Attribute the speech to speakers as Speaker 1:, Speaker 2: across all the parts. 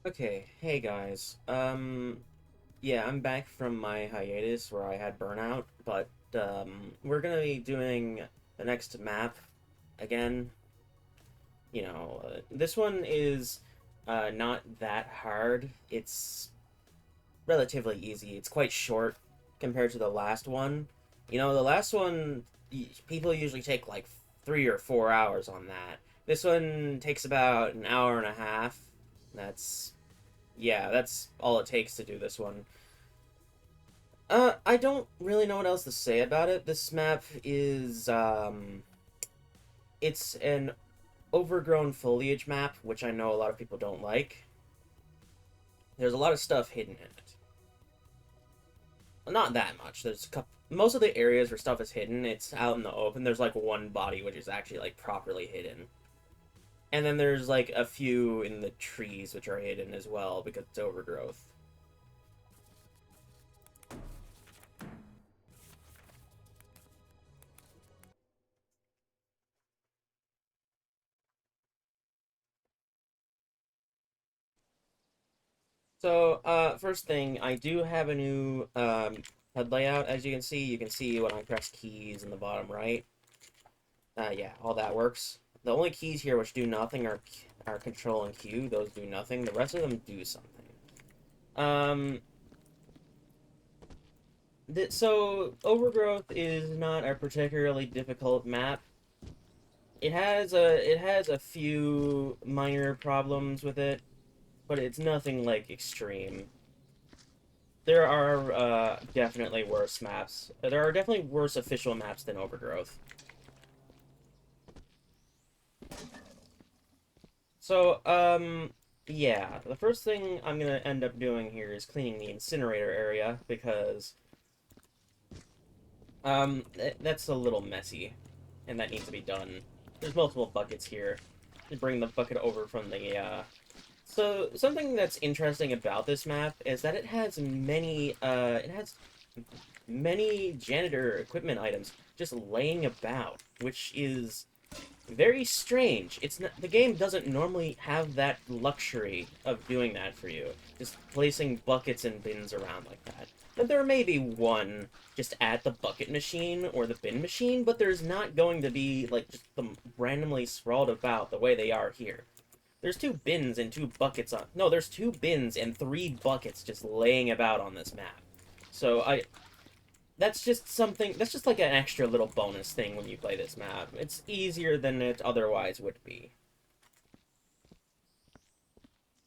Speaker 1: Okay, hey guys. Yeah, I'm back from my hiatus where I had burnout, but we're gonna be doing the next map again. This one is not that hard. It's relatively easy. It's quite short compared to the last one. The last one people usually take like 3 or 4 hours on that. This one takes about an hour and a half. That's Yeah, that's all it takes to do this one. I don't really know what else to say about it. This map is, it's an overgrown foliage map, which I know a lot of people don't like. There's a lot of stuff hidden in it. Well, not that much. There's a couple. Most of the areas where stuff is hidden, it's out in the open. There's like one body which is actually like properly hidden. And then there's like a few in the trees which are hidden as well because it's overgrowth. So, first thing, I do have a new HUD layout. As you can see when I press keys in the bottom right. Yeah, all that works. The only keys here which do nothing are Control and Q. Those do nothing. The rest of them do something. Um, so Overgrowth is not a particularly difficult map. It has a few minor problems with it, but it's nothing like extreme. There are definitely worse maps. There are definitely worse official maps than Overgrowth. So, yeah. The first thing I'm gonna end up doing here is cleaning the incinerator area because, that's a little messy, and that needs to be done. There's multiple buckets here. To bring the bucket over from the, So, something that's interesting about this map is that it has many janitor equipment items just laying about, which is very strange. It's not, the game doesn't normally have that luxury of doing that for you, just placing buckets and bins around like that. But there may be one just at the bucket machine or the bin machine, but there's not going to be like just them randomly sprawled about the way they are here. There's two bins and two buckets on. No, there's two bins and three buckets just laying about on this map. So that's just something. That's just like an extra little bonus thing when you play this map. It's easier than it otherwise would be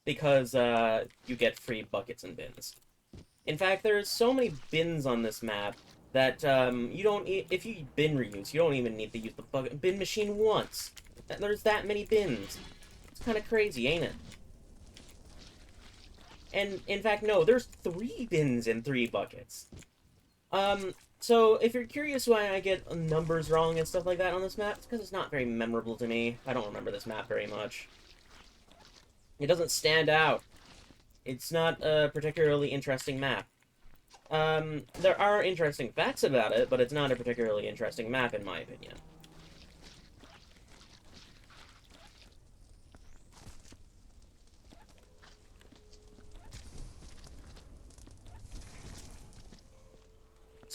Speaker 1: because you get free buckets and bins. In fact, there's so many bins on this map that you don't. If you bin reuse, you don't even need to use the bucket bin machine once. There's that many bins. It's kind of crazy, ain't it? And in fact, no, there's three bins and three buckets. So if you're curious why I get numbers wrong and stuff like that on this map, it's because it's not very memorable to me. I don't remember this map very much. It doesn't stand out. It's not a particularly interesting map. There are interesting facts about it, but it's not a particularly interesting map in my opinion.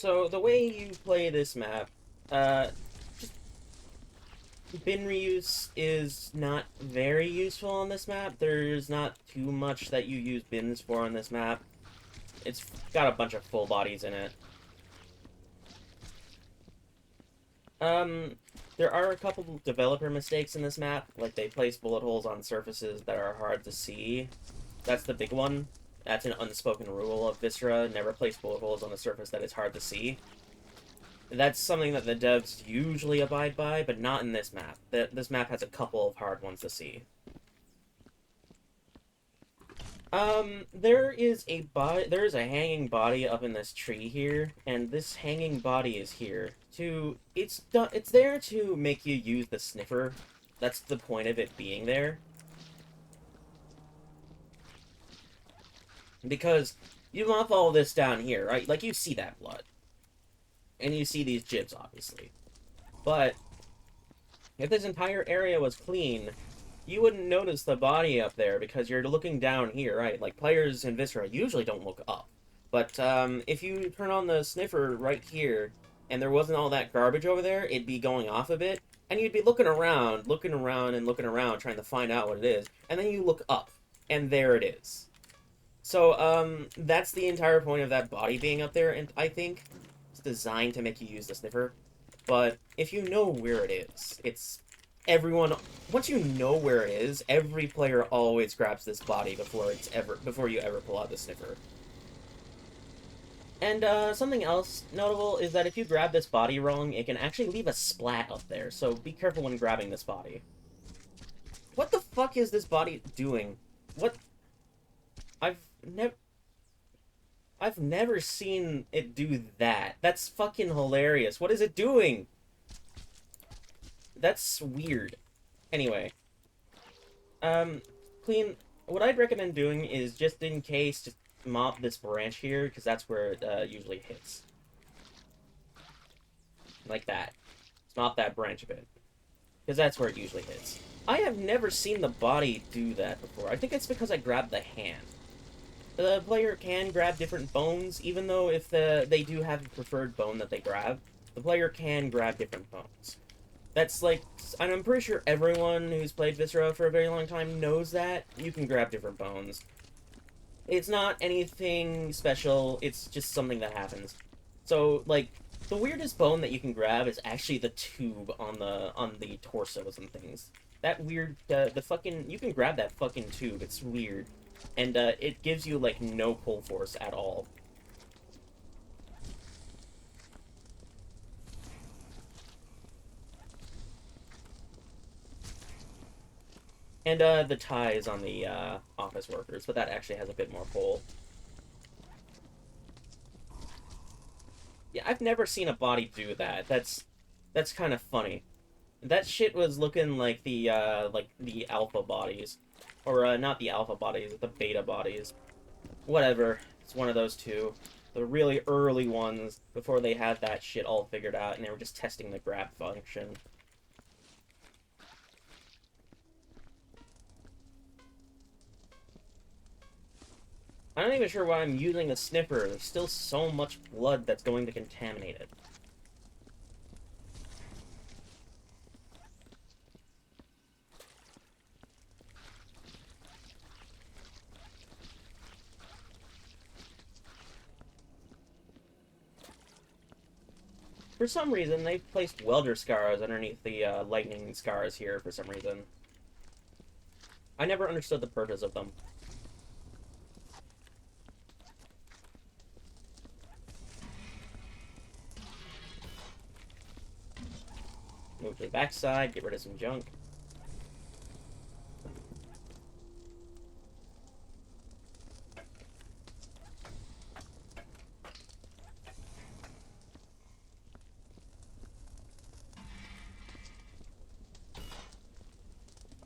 Speaker 1: So the way you play this map, uh, bin reuse is not very useful on this map. There's not too much that you use bins for on this map. It's got a bunch of full bodies in it. Um, there are a couple developer mistakes in this map, like they place bullet holes on surfaces that are hard to see. That's the big one. That's an unspoken rule of Viscera. Never place bullet holes on a surface that is hard to see. That's something that the devs usually abide by, but not in this map. This map has a couple of hard ones to see. There is a hanging body up in this tree here, and this hanging body is here it's there to make you use the sniffer. That's the point of it being there. Because you lump all this down here, right? Like, you see that blood. And you see these jibs, obviously. But if this entire area was clean, you wouldn't notice the body up there because you're looking down here, right? Like, players in Viscera usually don't look up. But if you turn on the sniffer right here, and there wasn't all that garbage over there, it'd be going off a bit, and you'd be looking around, and looking around, trying to find out what it is, and then you look up, and there it is. So, that's the entire point of that body being up there, and I think it's designed to make you use the sniffer. But if you know where it is, it's everyone. Once you know where it is, every player always grabs this body before you ever pull out the sniffer. And something else notable is that if you grab this body wrong, it can actually leave a splat up there. So be careful when grabbing this body. What the fuck is this body doing? What? I've never. I've never seen it do that. That's fucking hilarious. What is it doing? That's weird. Anyway, um, clean. What I'd recommend doing is just in case, just mop this branch here because that's where it usually hits. Like that. Just mop that branch a bit because that's where it usually hits. I have never seen the body do that before. I think it's because I grabbed the hand. The player can grab different bones, even though if they do have a preferred bone that they grab, the player can grab different bones. That's like, and I'm pretty sure everyone who's played Viscera for a very long time knows that. You can grab different bones. It's not anything special, it's just something that happens. So, like, the weirdest bone that you can grab is actually the tube on the torsos and things. That weird, the fucking, you can grab that fucking tube, it's weird. And, it gives you, like, no pull force at all. And, the tie is on the, office workers, but that actually has a bit more pull. Yeah, I've never seen a body do that. That's kind of funny. That shit was looking like the alpha bodies. Or, not the alpha bodies, the beta bodies. Whatever. It's one of those two. The really early ones, before they had that shit all figured out, and they were just testing the grab function. I'm not even sure why I'm using the sniffer. There's still so much blood that's going to contaminate it. For some reason, they've placed welder scars underneath the lightning scars here for some reason. I never understood the purpose of them. Move to the backside, get rid of some junk.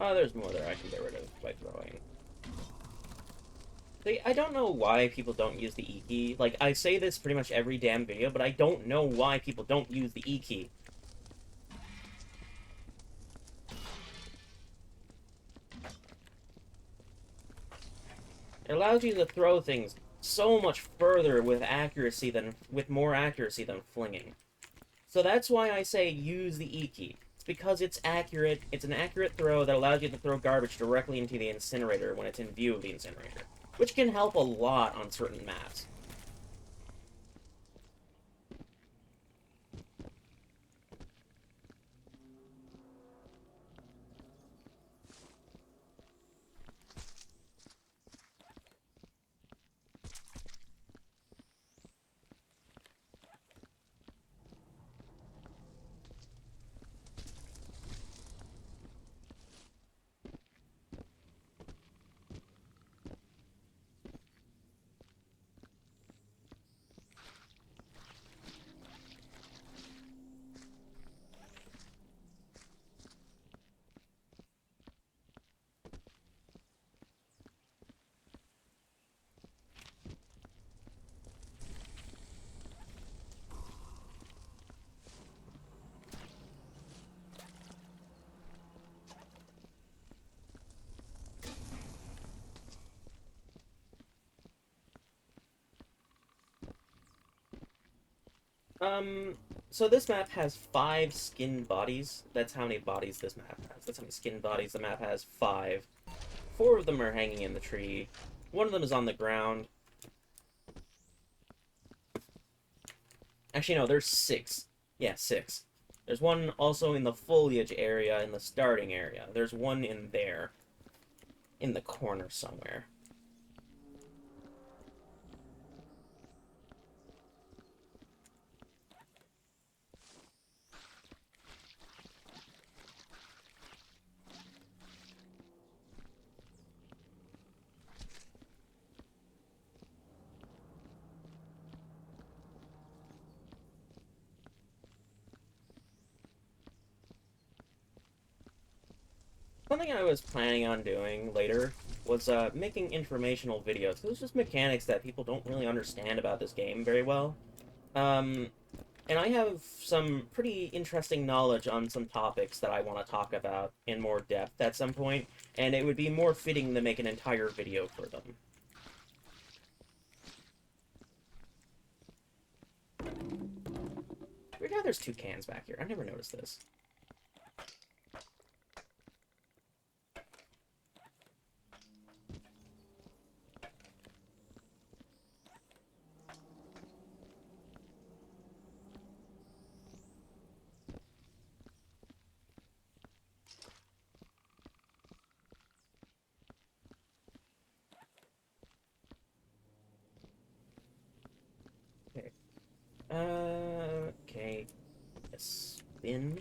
Speaker 1: Oh, there's more there I can get rid of by throwing. I don't know why people don't use the E key. Like, I say this pretty much every damn video, but I don't know why people don't use the E key. It allows you to throw things so much further with more accuracy than flinging. So that's why I say use the E key. It's because it's accurate. It's an accurate throw that allows you to throw garbage directly into the incinerator when it's in view of the incinerator, which can help a lot on certain maps. Um, so this map has 5 skin bodies. That's how many bodies this map has. That's how many skin bodies the map has. 5. 4 of them are hanging in the tree. 1 of them is on the ground. Actually, no, there's 6. Yeah, 6. There's 1 also in the foliage area, in the starting area. There's 1 in there. In the corner somewhere. Something I was planning on doing later was making informational videos. There's just mechanics that people don't really understand about this game very well. Um, and I have some pretty interesting knowledge on some topics that I want to talk about in more depth at some point, and it would be more fitting to make an entire video for them. Weird how there's 2 cans back here. I never noticed this. Okay. Okay. A spin.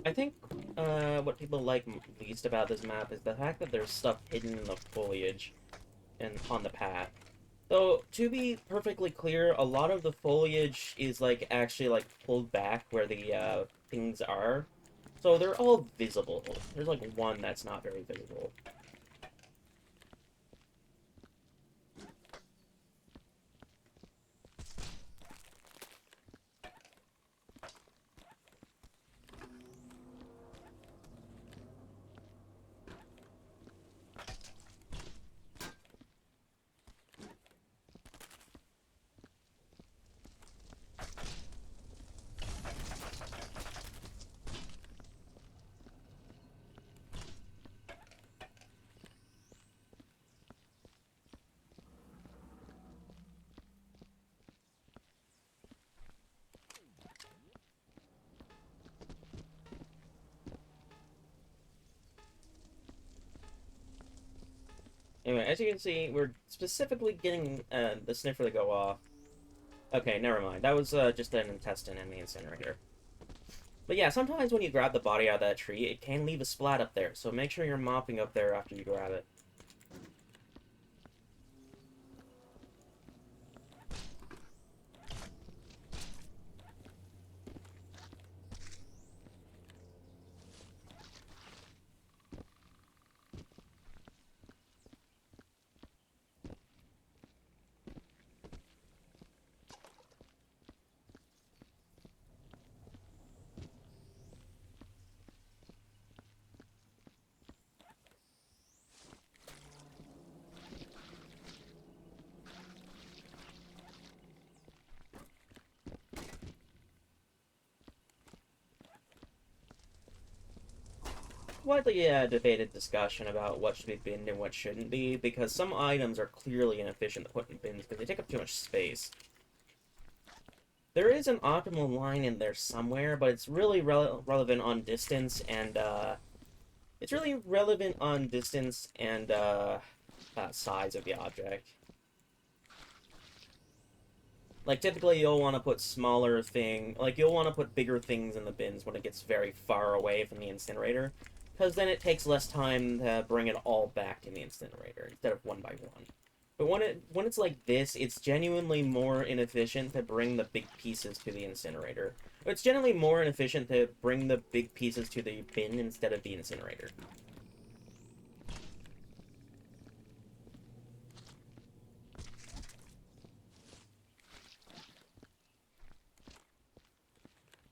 Speaker 1: I think what people like least about this map is the fact that there's stuff hidden in the foliage and on the path. Though, to be perfectly clear, a lot of the foliage is, like, actually, like, pulled back where the, things are. So they're all visible. There's, like, 1 that's not very visible. Anyway, as you can see, we're specifically getting, the sniffer to go off. Okay, never mind. That was, just an intestine in the incinerator. But yeah, sometimes when you grab the body out of that tree, it can leave a splat up there, so make sure you're mopping up there after you grab it. Widely debated discussion about what should be binned and what shouldn't be, because some items are clearly inefficient to put in bins because they take up too much space. There is an optimal line in there somewhere, but it's really relevant on distance and size of the object. Like, typically you'll want to put you'll want to put bigger things in the bins when it gets very far away from the incinerator, because then it takes less time to bring it all back to the incinerator, instead of 1 by 1. But when it's like this, it's genuinely more inefficient to bring the big pieces to the incinerator. It's generally more inefficient to bring the big pieces to the bin instead of the incinerator.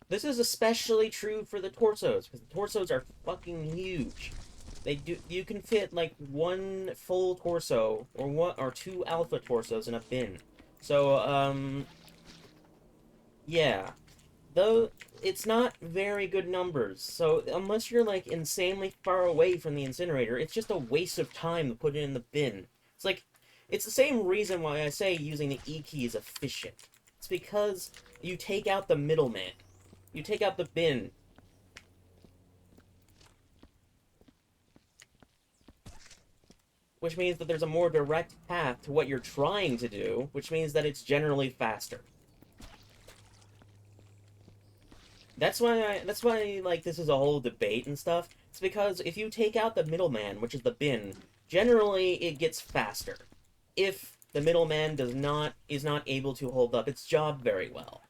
Speaker 1: This is especially true for the torsos, because the torsos are fucking huge. You can fit like one full torso or two alpha torsos in a bin. So yeah. Though it's not very good numbers. So unless you're like insanely far away from the incinerator, it's just a waste of time to put it in the bin. It's like it's the same reason why I say using the E key is efficient. It's because you take out the middleman. You take out the bin. Which means that there's a more direct path to what you're trying to do, which means that it's generally faster. That's why like this is a whole debate and stuff. It's because if you take out the middleman, which is the bin, generally it gets faster. If the middleman is not able to hold up its job very well.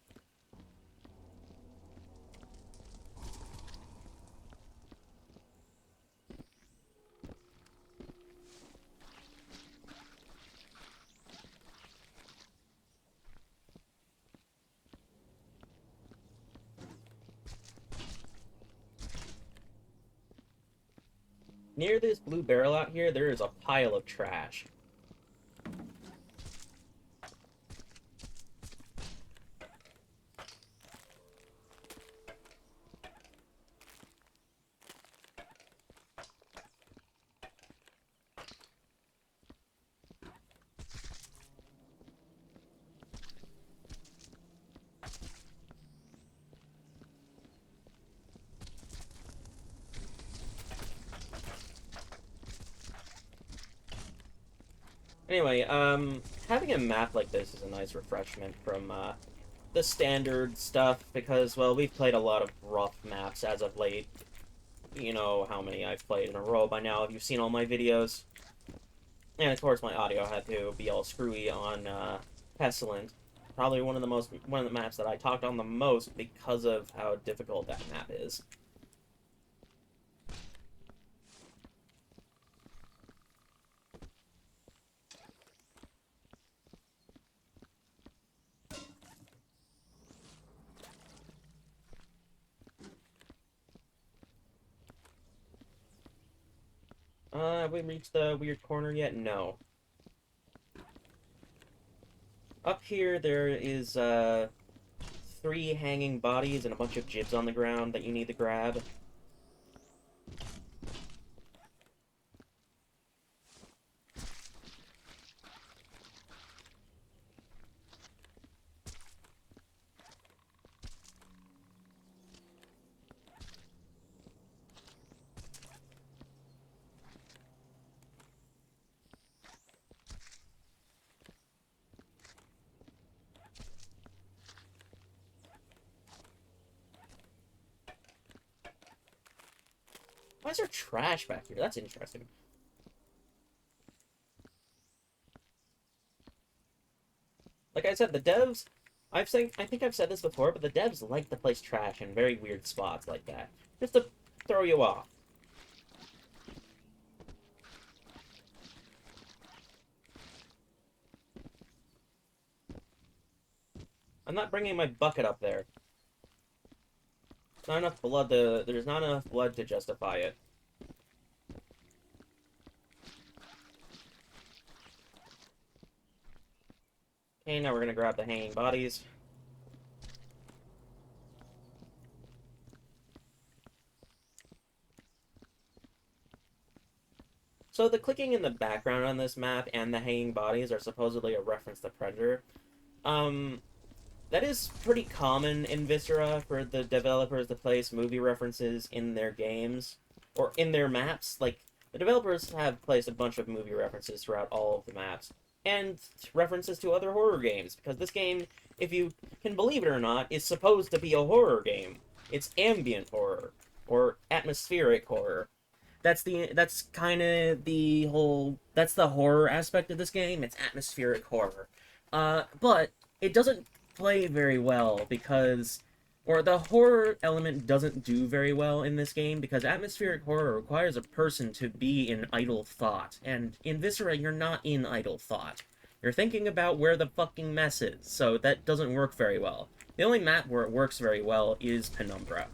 Speaker 1: Near this blue barrel out here, there is a pile of trash. Anyway, having a map like this is a nice refreshment from, the standard stuff, because, well, we've played a lot of rough maps as of late. You know how many I've played in a row by now if you've seen all my videos. And, of course, my audio had to be all screwy on, Pestilent. Probably one of the maps that I talked on the most because of how difficult that map is. Have we reached the weird corner yet? No. Up here, there is, 3 hanging bodies and a bunch of jibs on the ground that you need to grab. Why is there trash back here? That's interesting. Like I said, the devs, I think I've said this before, but the devs like to place trash in very weird spots like that, just to throw you off. I'm not bringing my bucket up there. There's not enough blood to justify it. Okay, now we're gonna grab the hanging bodies. So the clicking in the background on this map and the hanging bodies are supposedly a reference to Predator. That is pretty common in Viscera for the developers to place movie references in their games, or in their maps. Like, the developers have placed a bunch of movie references throughout all of the maps, and references to other horror games, because this game, if you can believe it or not, is supposed to be a horror game. It's ambient horror, or atmospheric horror. That's kind of the whole that's the horror aspect of this game. It's atmospheric horror. But it doesn't play very well because or the horror element doesn't do very well in this game because atmospheric horror requires a person to be in idle thought. And in Viscera, you're not in idle thought. You're thinking about where the fucking mess is, so that doesn't work very well. The only map where it works very well is Penumbra.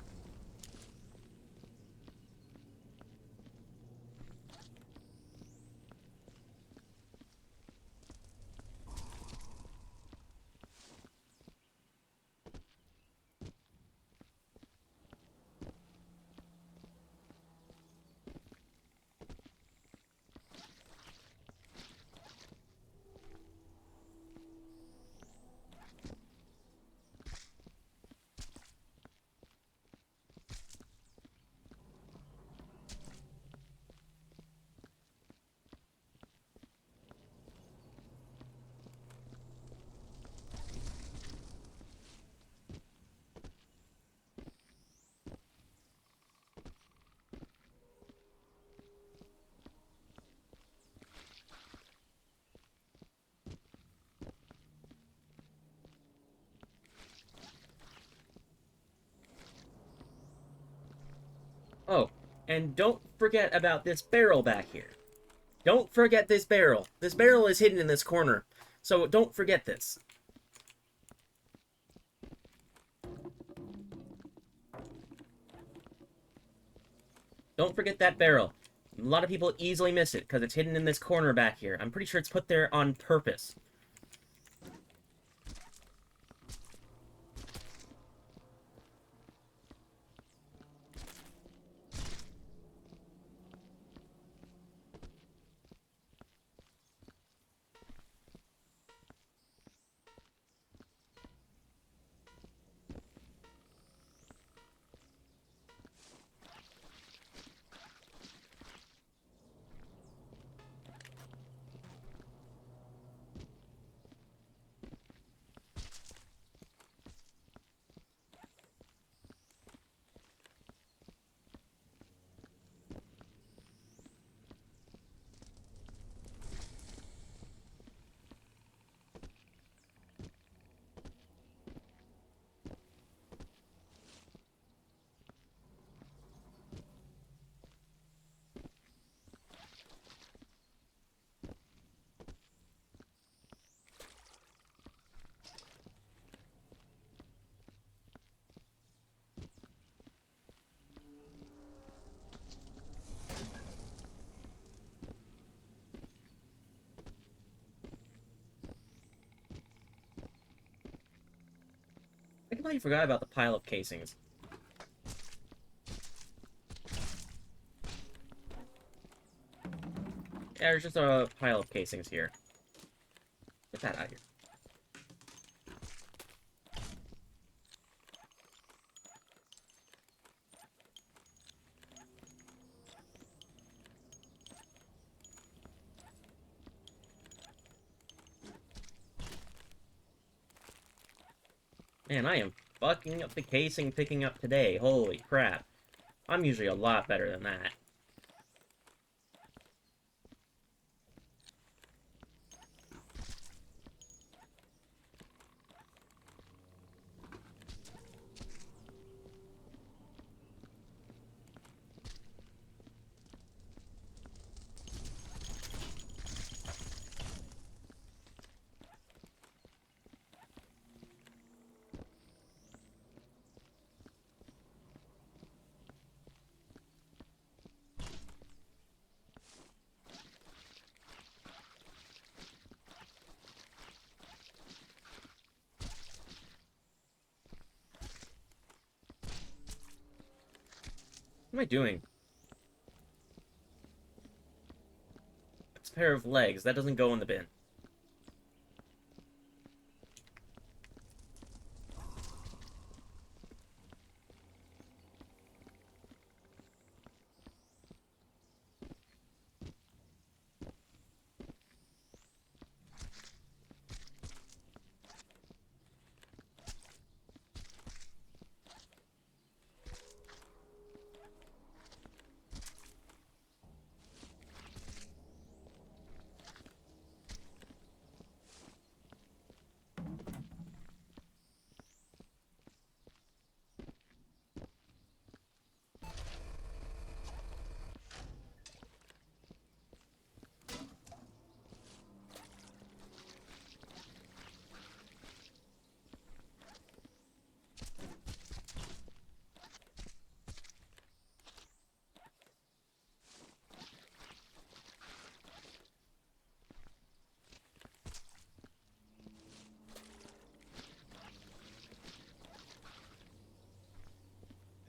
Speaker 1: Oh, and don't forget about this barrel back here. Don't forget this barrel. This barrel is hidden in this corner, so don't forget this. Don't forget that barrel. A lot of people easily miss it because it's hidden in this corner back here. I'm pretty sure it's put there on purpose. I completely forgot about the pile of casings. Yeah, there's just a pile of casings here. Get that out of here. Man, I am fucking up the casing picking up today. Holy crap. I'm usually a lot better than that. What am I doing? It's a pair of legs. That doesn't go in the bin.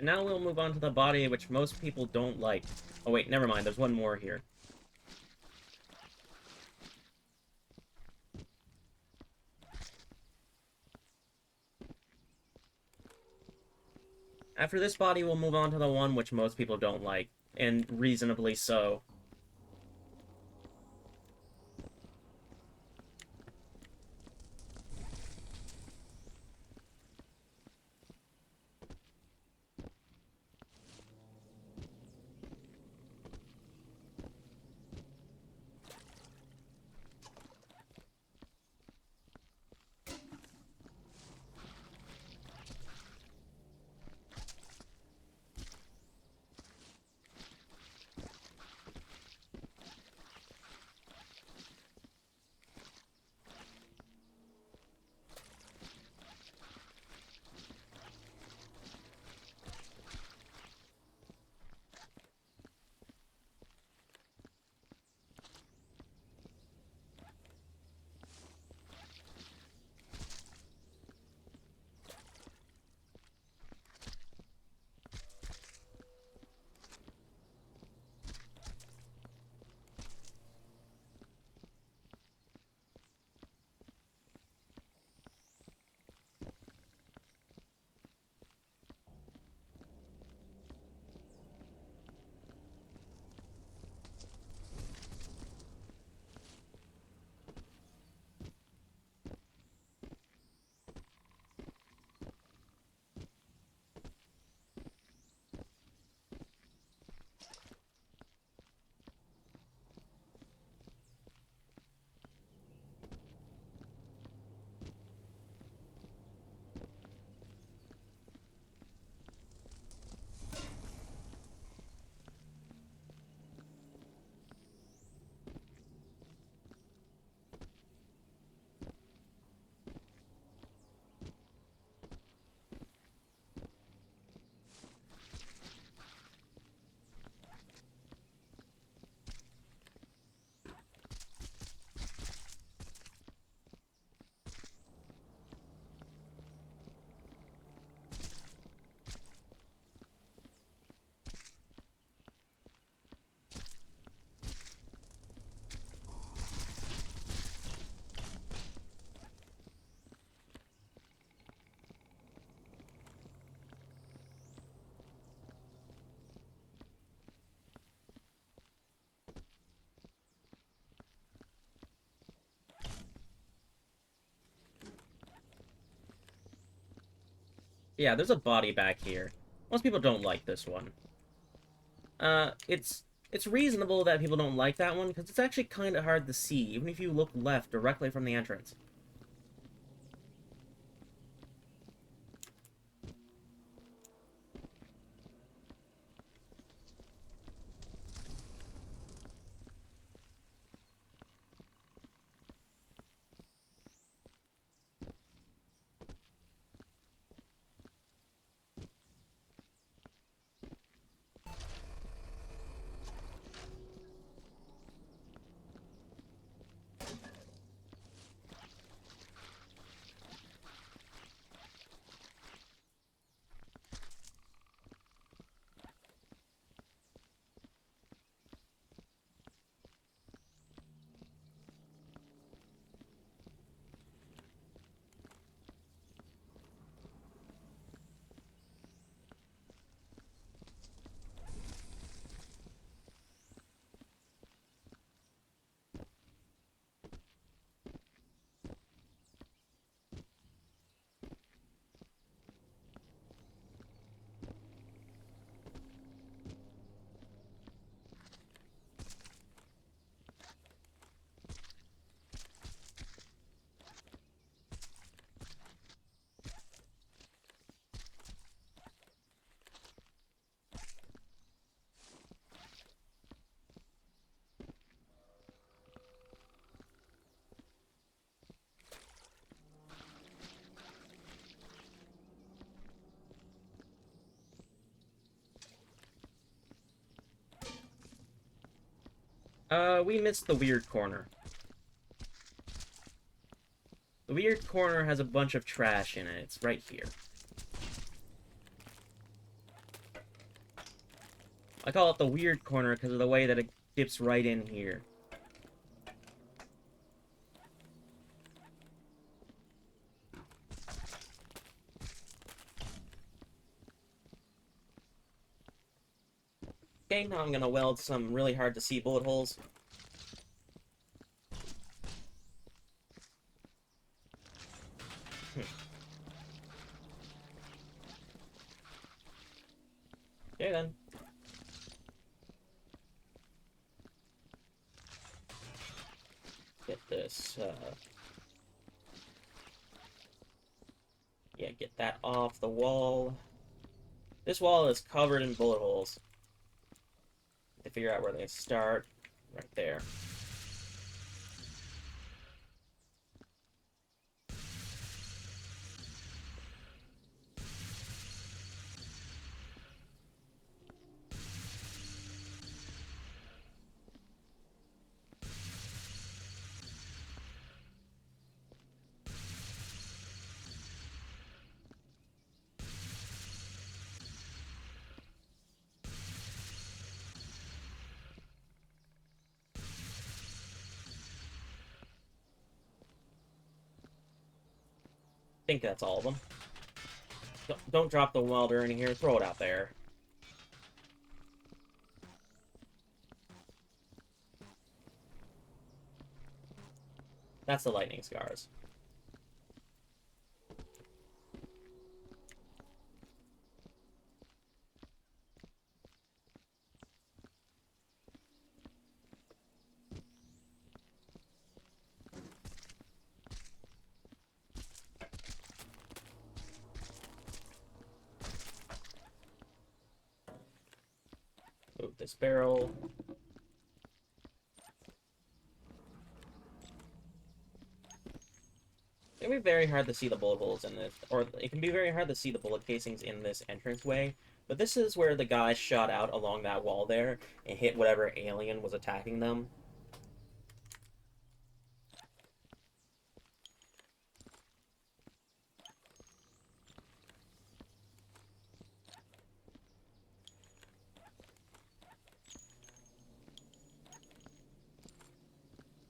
Speaker 1: Now we'll move on to the body, which most people don't like. Oh wait, never mind, there's one more here. After this body, we'll move on to the one which most people don't like, and reasonably so. Yeah, there's a body back here. Most people don't like this one. It's reasonable that people don't like that one, because it's actually kind of hard to see, even if you look left directly from the entrance. We missed the weird corner. The weird corner has a bunch of trash in it. It's right here. I call it the weird corner because of the way that it dips right in here. Okay, now I'm gonna weld some really hard to see bullet holes. Okay then. Get this, yeah, get that off the wall. This wall is covered in bullet holes. To figure out where they start, right there. I think that's all of them. Don't drop the welder in here. Throw it out there. That's the lightning scars. Move this barrel. It can be very hard to see the bullet holes in this, or it can be very hard to see the bullet casings in this entranceway, but this is where the guy shot out along that wall there and hit whatever alien was attacking them.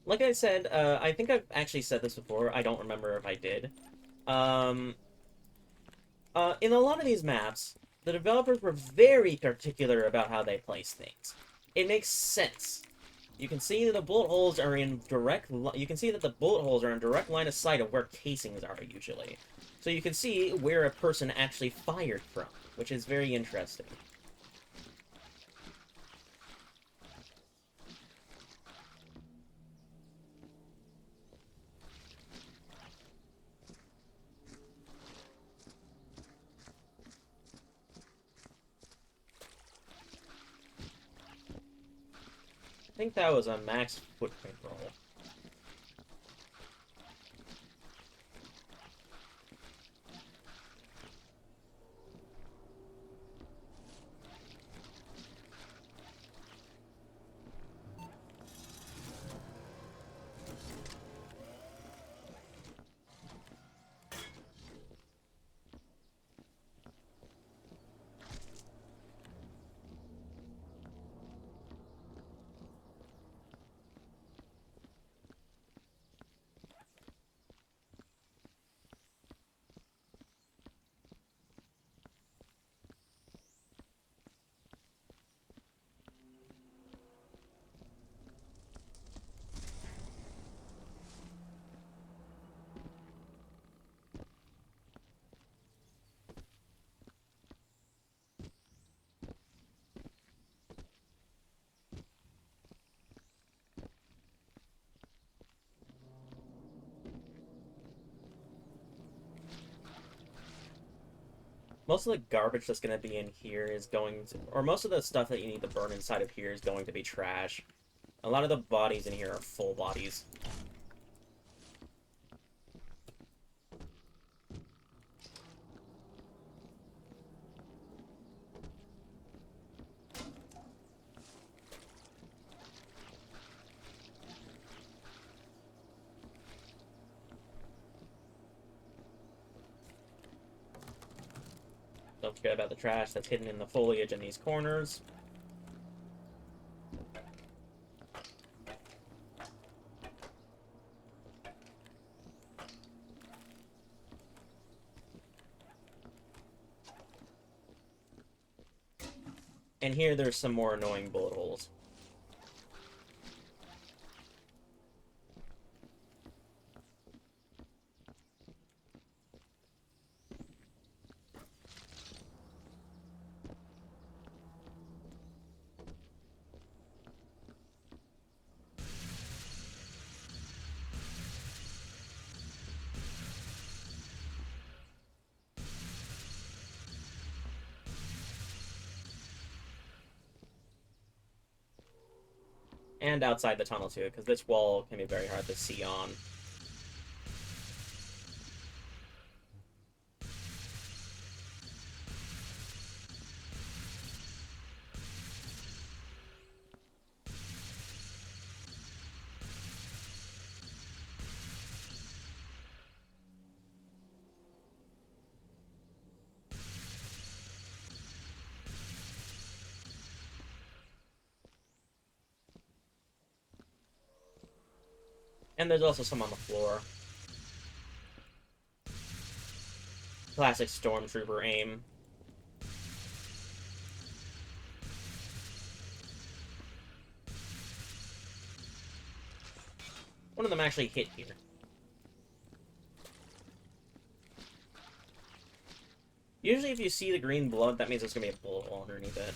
Speaker 1: Like I said, I think I've actually said this before, I don't remember if I did. Um, in a lot of these maps, the developers were very particular about how they place things. It makes sense. You can see that the bullet holes are in direct. You can see that the bullet holes are in direct line of sight of where casings are usually, so you can see where a person actually fired from, which is very interesting. I think that was a max footprint roll. Most of the garbage that's going to be in here is going to, or most of the stuff that you need to burn inside of here is going to be trash. A lot of the bodies in here are full bodies. Don't forget about the trash that's hidden in the foliage in these corners. And here there's some more annoying bullet holes. And outside the tunnel, too, because this wall can be very hard to see on. And there's also some on the floor. Classic Stormtrooper aim. One of them actually hit here. Usually if you see the green blood, that means there's going to be a bullet hole underneath it.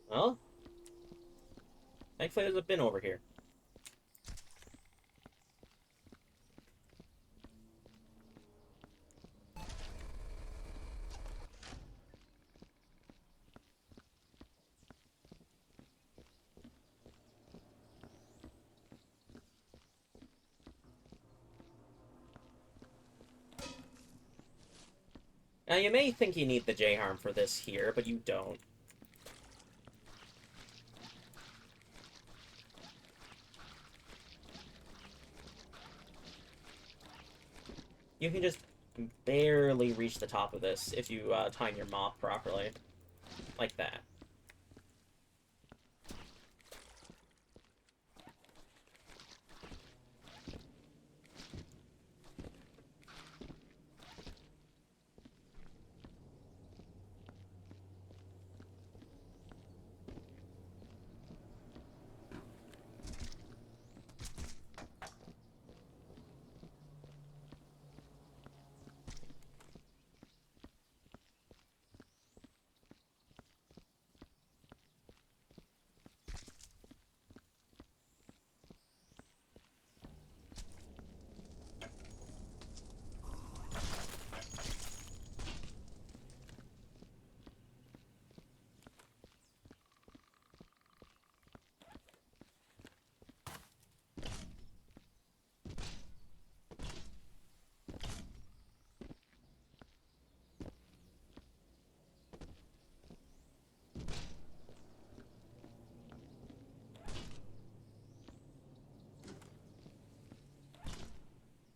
Speaker 1: Well, thankfully there's a bin over here. Now, you may think you need the J-Harm for this here, but you don't. You can just barely reach the top of this if you time your mop properly. Like that.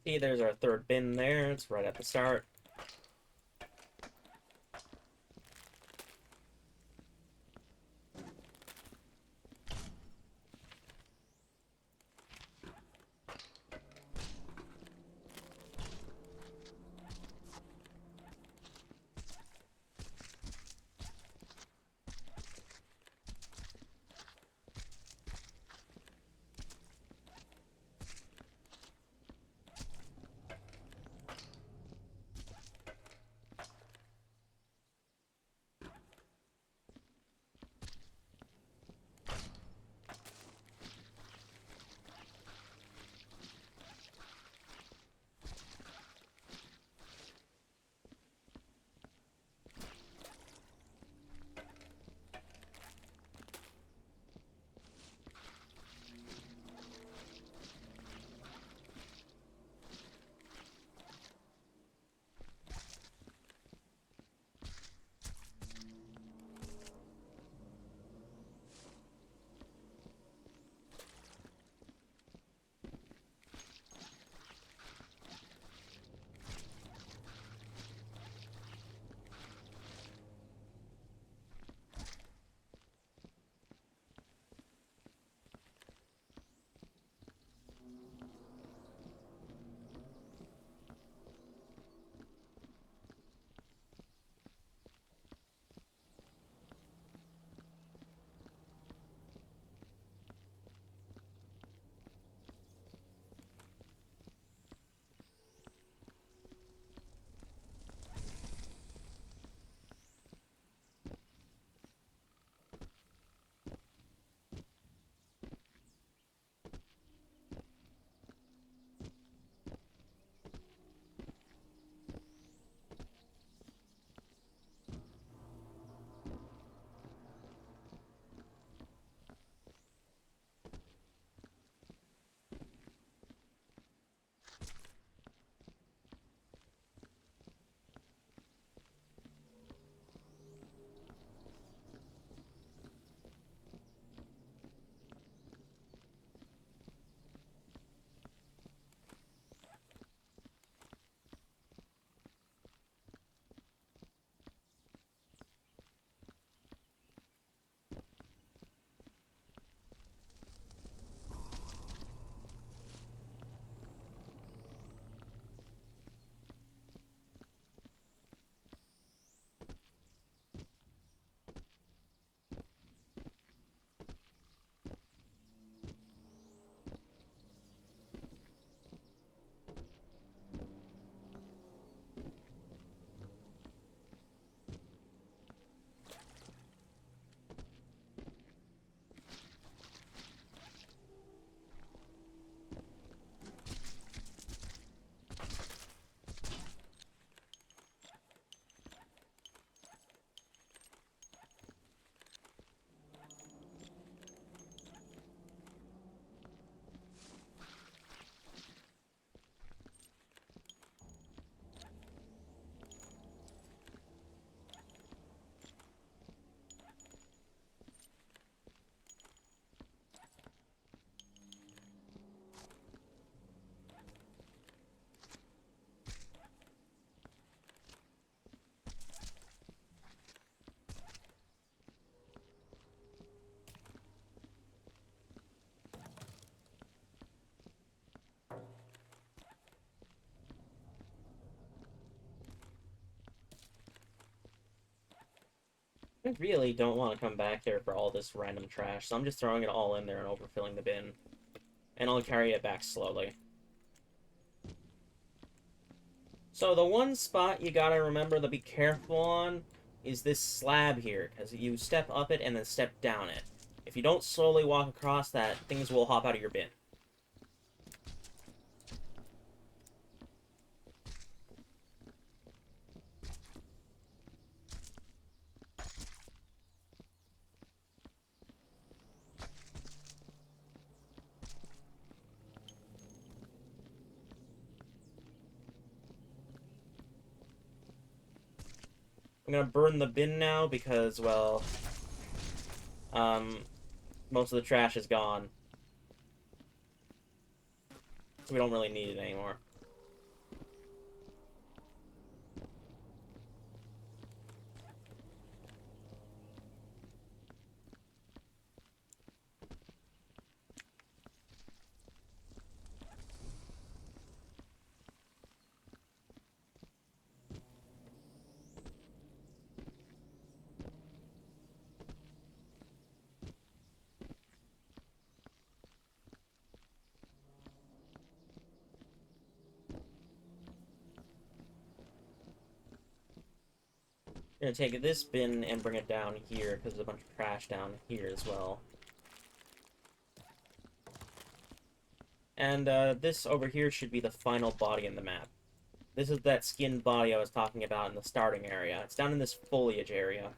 Speaker 1: See, there's our third bin there. It's right at the start. I really don't want to come back there for all this random trash, so I'm just throwing it all in there and overfilling the bin. And I'll carry it back slowly. So the one spot you gotta remember to be careful on is this slab here, because you step up it and then step down it. If you don't slowly walk across that, things will hop out of your bin. I'm gonna burn the bin now because, well, most of the trash is gone. So we don't really need it anymore. I'm gonna take this bin and bring it down here, because there's a bunch of trash down here as well. And this over here should be the final body in the map. This is that skinned body I was talking about in the starting area. It's down in this foliage area.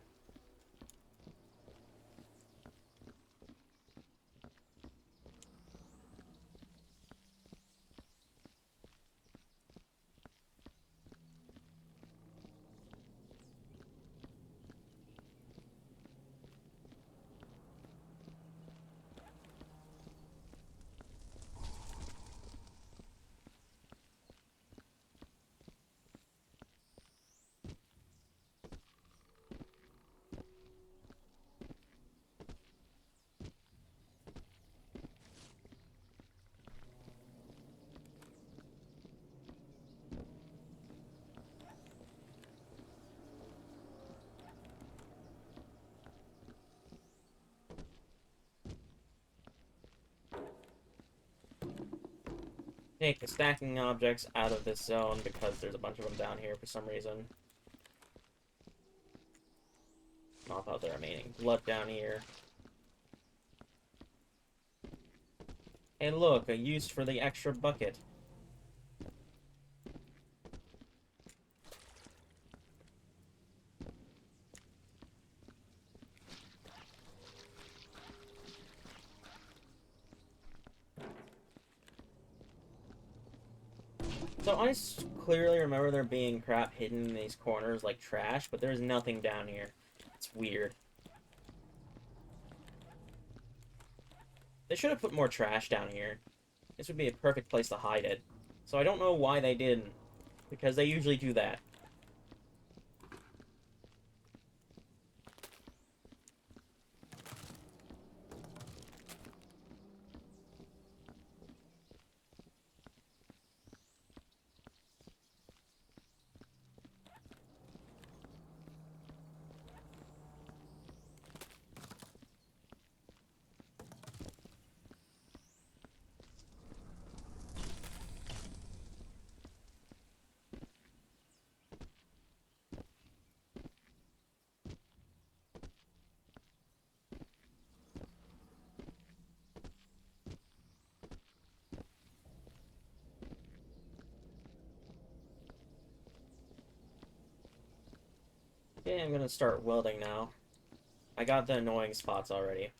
Speaker 1: Take the stacking objects out of this zone because there's a bunch of them down here for some reason. Mop out the remaining blood down here. Hey look, a use for the extra bucket. So I clearly remember there being crap hidden in these corners like trash, but there's nothing down here. It's weird. They should have put more trash down here. This would be a perfect place to hide it. So I don't know why they didn't, because they usually do that. Okay, I'm gonna start welding now. I got the annoying spots already.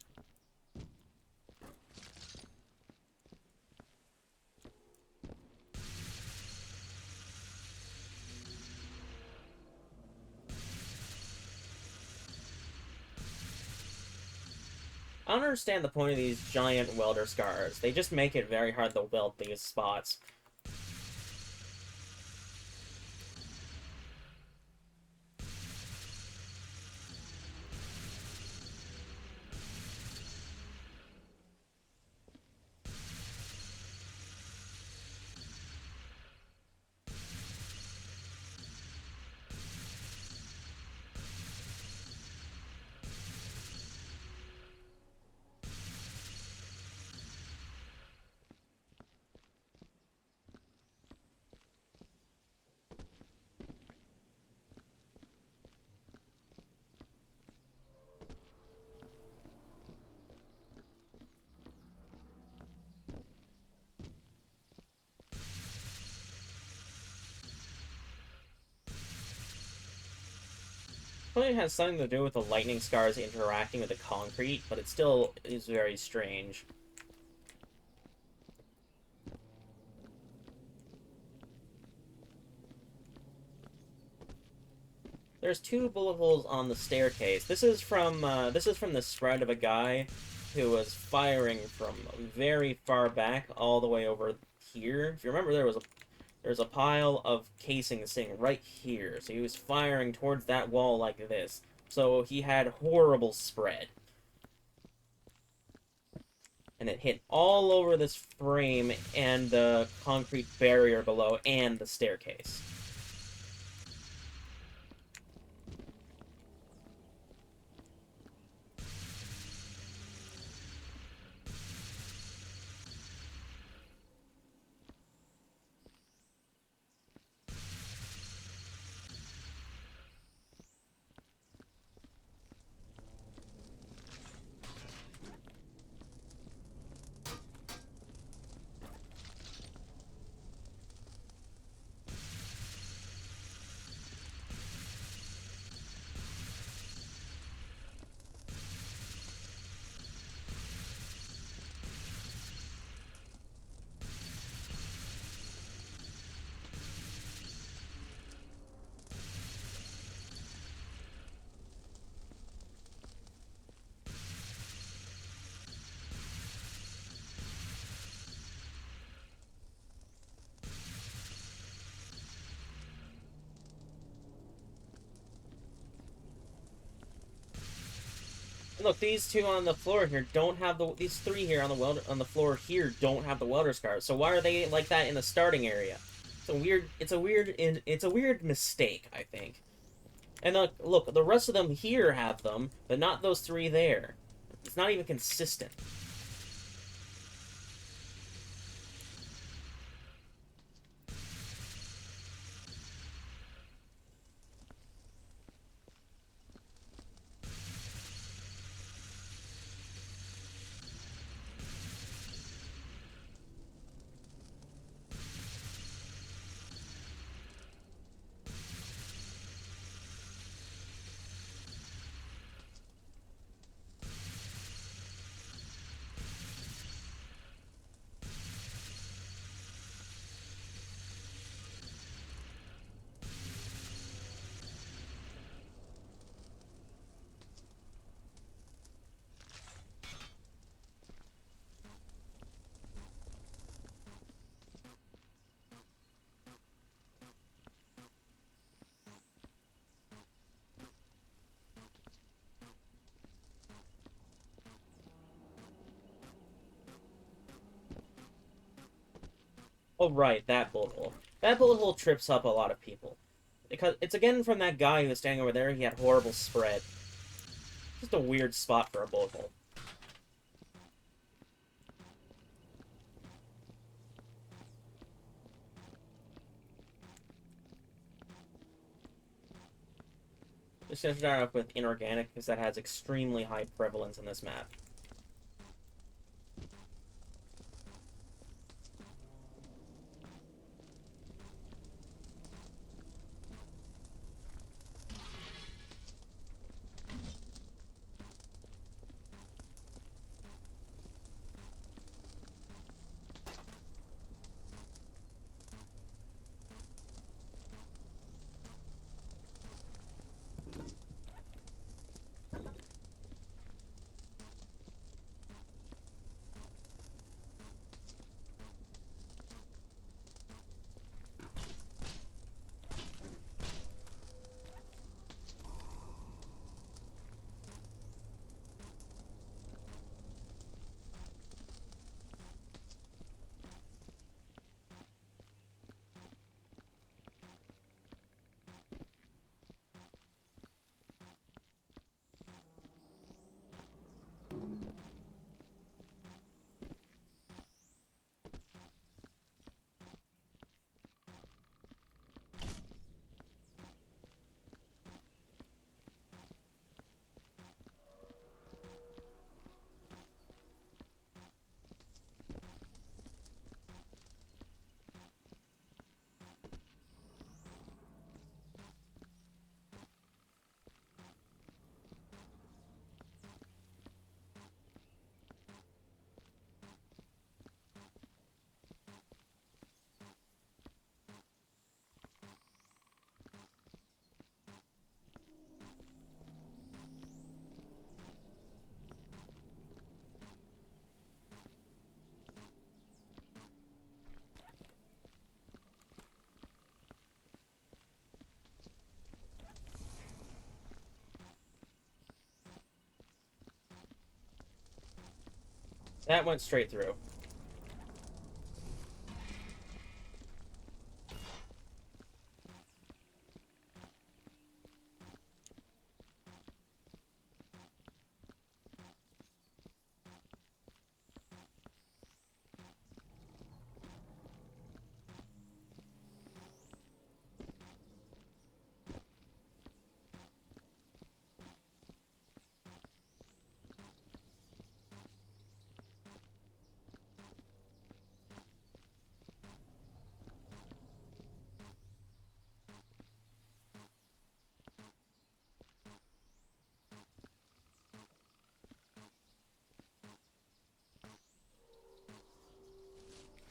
Speaker 1: I don't understand the point of these giant welder scars. They just make it very hard to weld these spots. Probably has something to do with the lightning scars interacting with the concrete, but it still is very strange. There's 2 bullet holes on the staircase. This is from the spread of a guy who was firing from very far back all the way over here. If you remember, there's a pile of casing sitting right here. So he was firing towards that wall like this. So he had horrible spread. And it hit all over this frame and the concrete barrier below and the staircase. Look, these 2 on the floor here don't have these 3 here on the floor here don't have the welder scars. So why are they like that in the starting area? It's a weird mistake, I think. And look, the rest of them here have them, but not those 3 there. It's not even consistent. Oh, right, that bullet hole. That bullet hole trips up a lot of people. Because it's again from that guy who was standing over there, he had horrible spread. Just a weird spot for a bullet hole. Just gonna start off with inorganic, because that has extremely high prevalence in this map. That went straight through.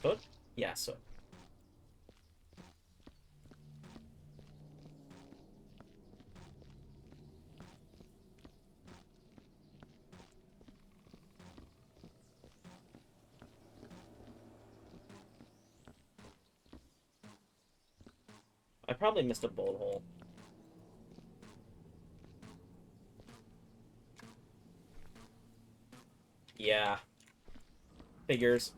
Speaker 1: Foot? Yeah, so. I probably missed a bullet hole. Yeah. Figures.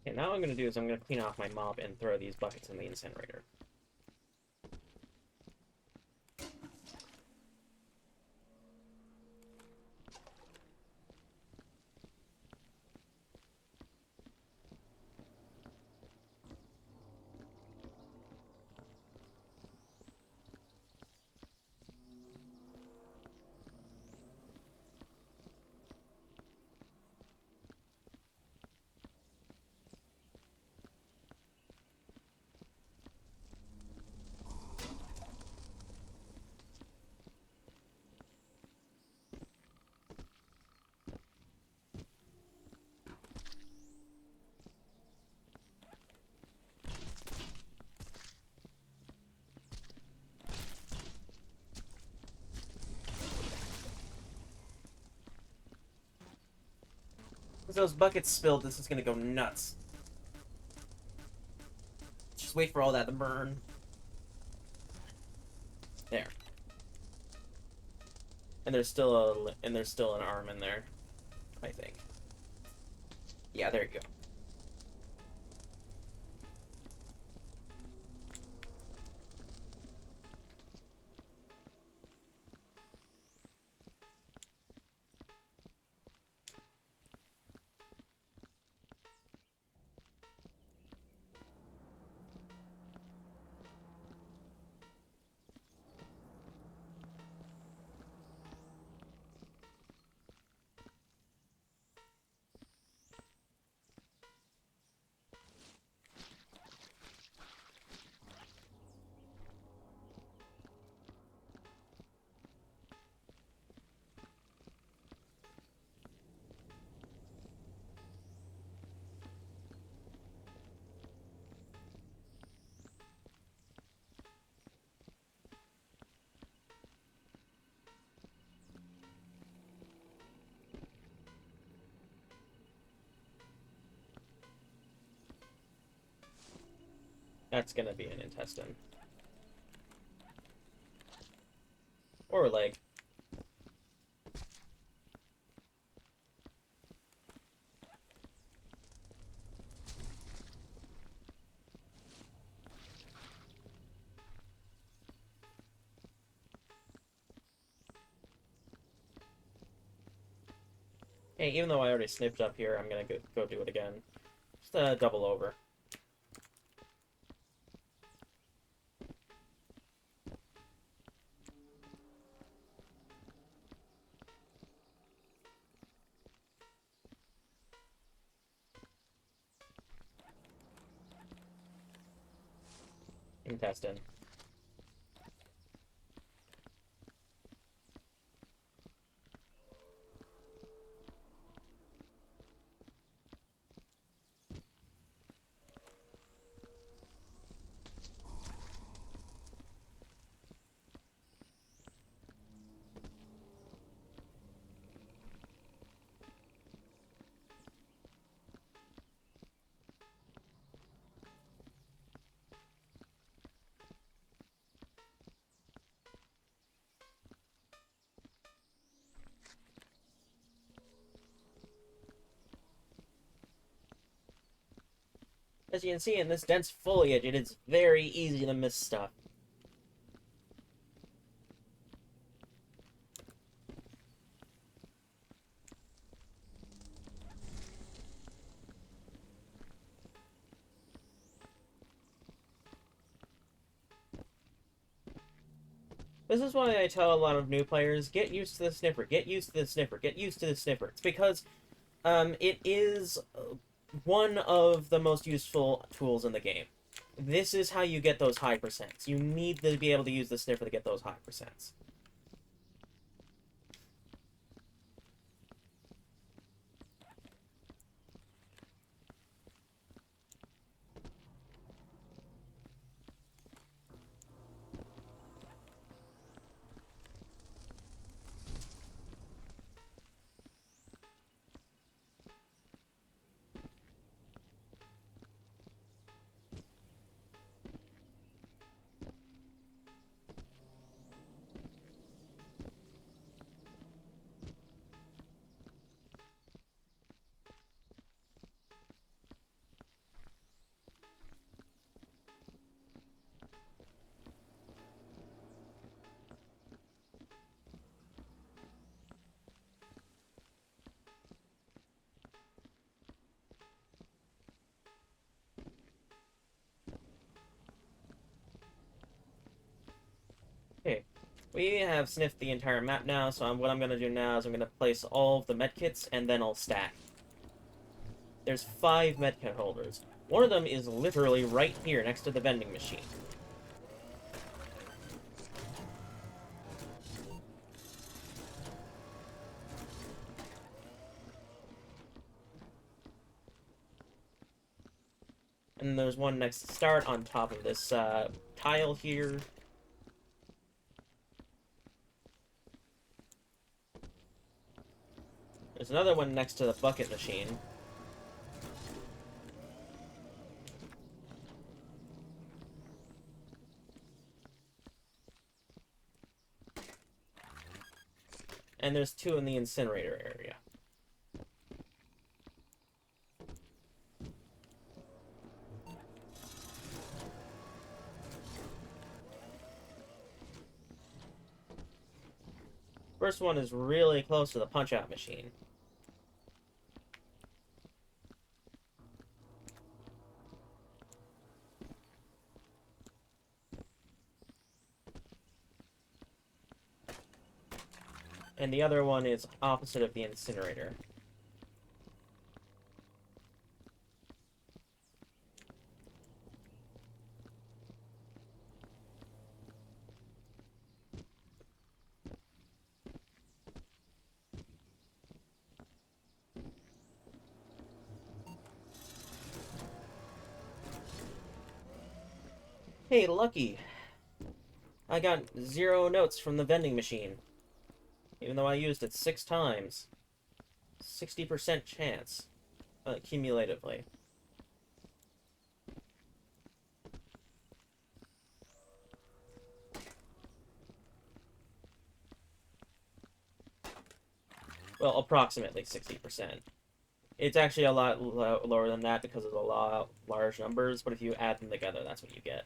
Speaker 1: Okay, now what I'm going to do is I'm going to clean off my mob and throw these buckets in the incinerator. As those buckets spilled, this is going to go nuts. Just wait for all that to burn. There. And there's still an arm in there, I think. Yeah, there you go. That's gonna be an intestine. Or a leg. Hey, even though I already snipped up here, I'm gonna go do it again. Just double over. Intestine. As you can see in this dense foliage, it is very easy to miss stuff. This is why I tell a lot of new players, get used to the sniffer, get used to the sniffer, get used to the sniffer. It's because it is one of the most useful tools in the game. This is how you get those high percents. You need to be able to use the sniffer to get those high percents. Okay, we have sniffed the entire map now, so what I'm going to do now is I'm going to place all of the medkits, and then I'll stack. There's 5 medkit holders. One of them is literally right here next to the vending machine. And there's one next to start on top of this tile here. There's another one next to the bucket machine. And there's 2 in the incinerator area. First one is really close to the punch-out machine. And the other one is opposite of the incinerator. Hey, lucky! I got 0 notes from the vending machine. Even though I used it 6 times. 60% chance. Cumulatively. Well, approximately 60%. It's actually a lot lower than that because of the large numbers, but if you add them together, that's what you get.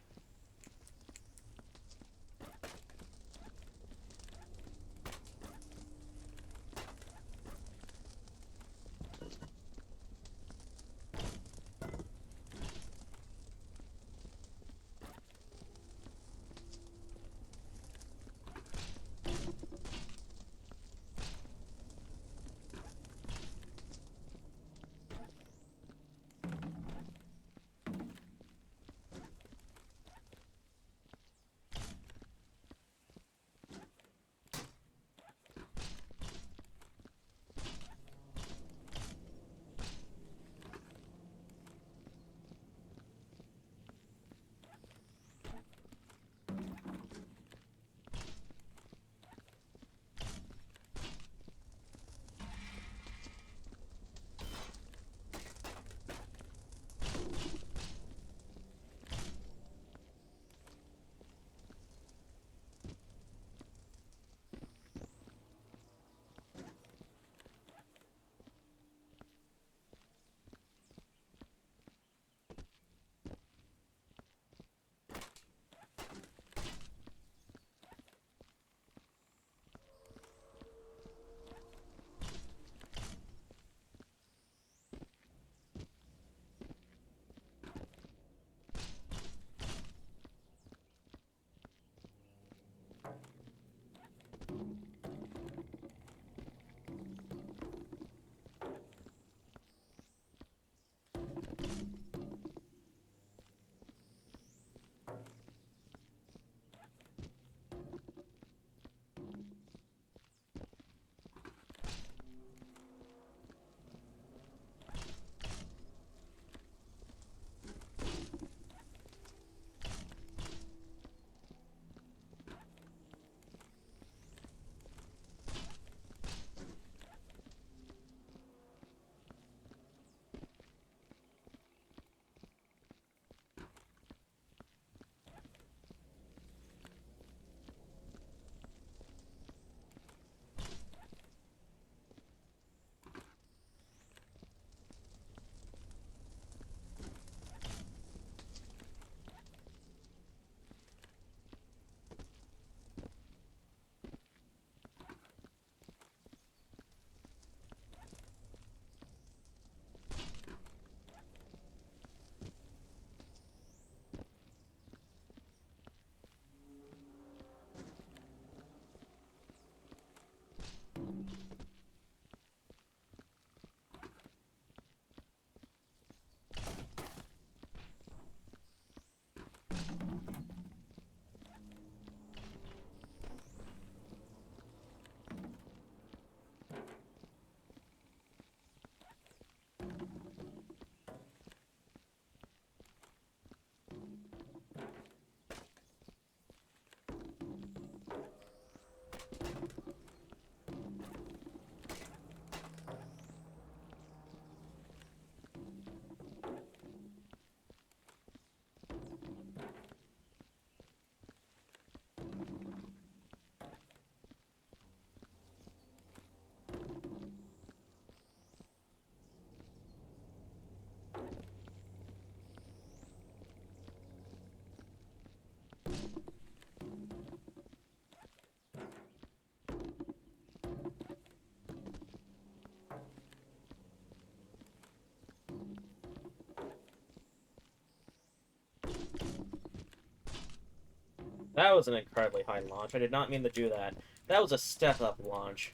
Speaker 1: That was an incredibly high launch. I did not mean to do that. That was a step-up launch.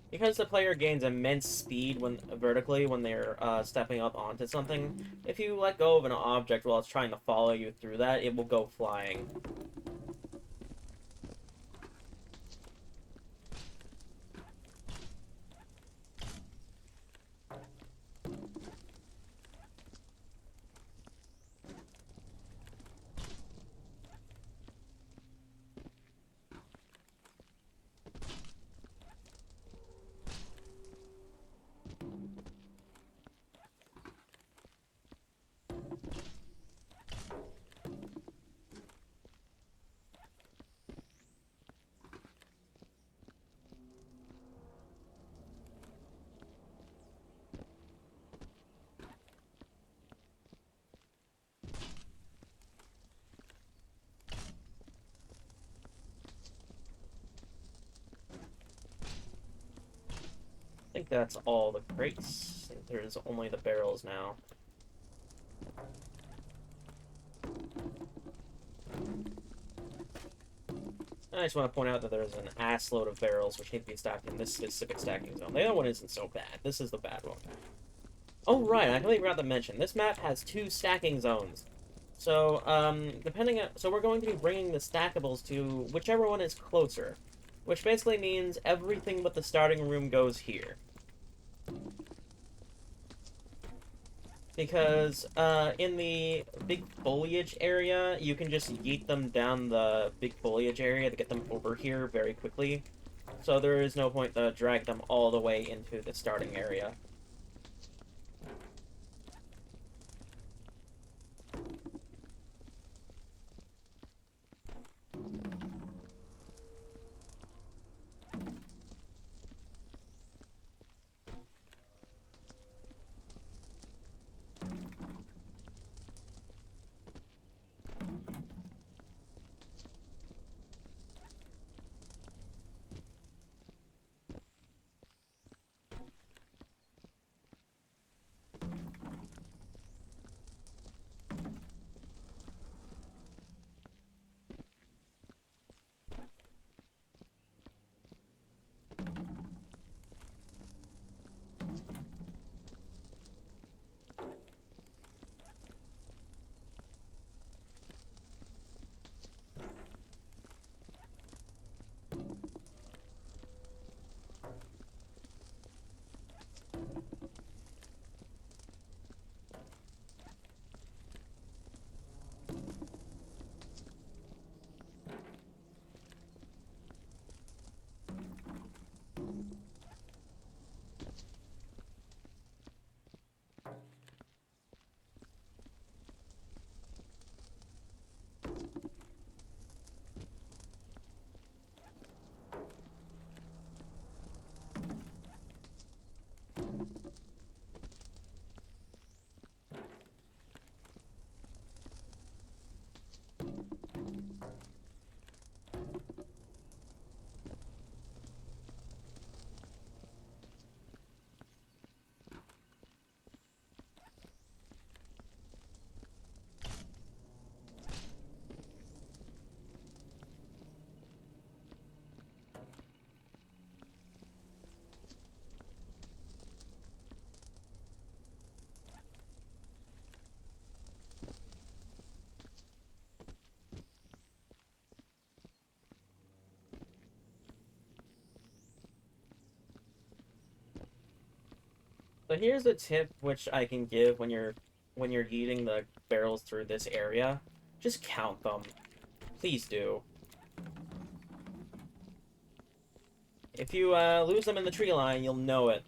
Speaker 1: Because the player gains immense speed when vertically when they're stepping up onto something, if you let go of an object while it's trying to follow you through that, it will go flying. think that's all the crates. There's only the barrels now. I just want to point out that there's an ass load of barrels which need to be stacked in this specific stacking zone. The other one isn't so bad. This is the bad one. Oh, right, I completely forgot to mention. This map has 2 stacking zones. So, so we're going to be bringing the stackables to whichever one is closer. Which basically means everything but the starting room goes here. Because, in the big foliage area, you can just yeet them down the big foliage area to get them over here very quickly. So there is no point to drag them all the way into the starting area. So here's a tip which I can give when you're eating the barrels through this area. Just count them. Please do. If you lose them in the tree line, you'll know it.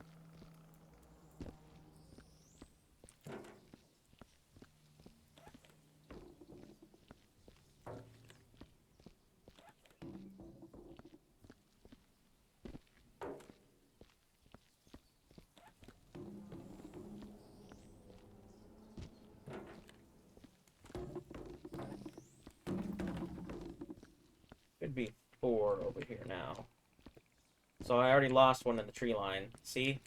Speaker 1: Could be 4 over here now. So I already lost one in the tree line. See?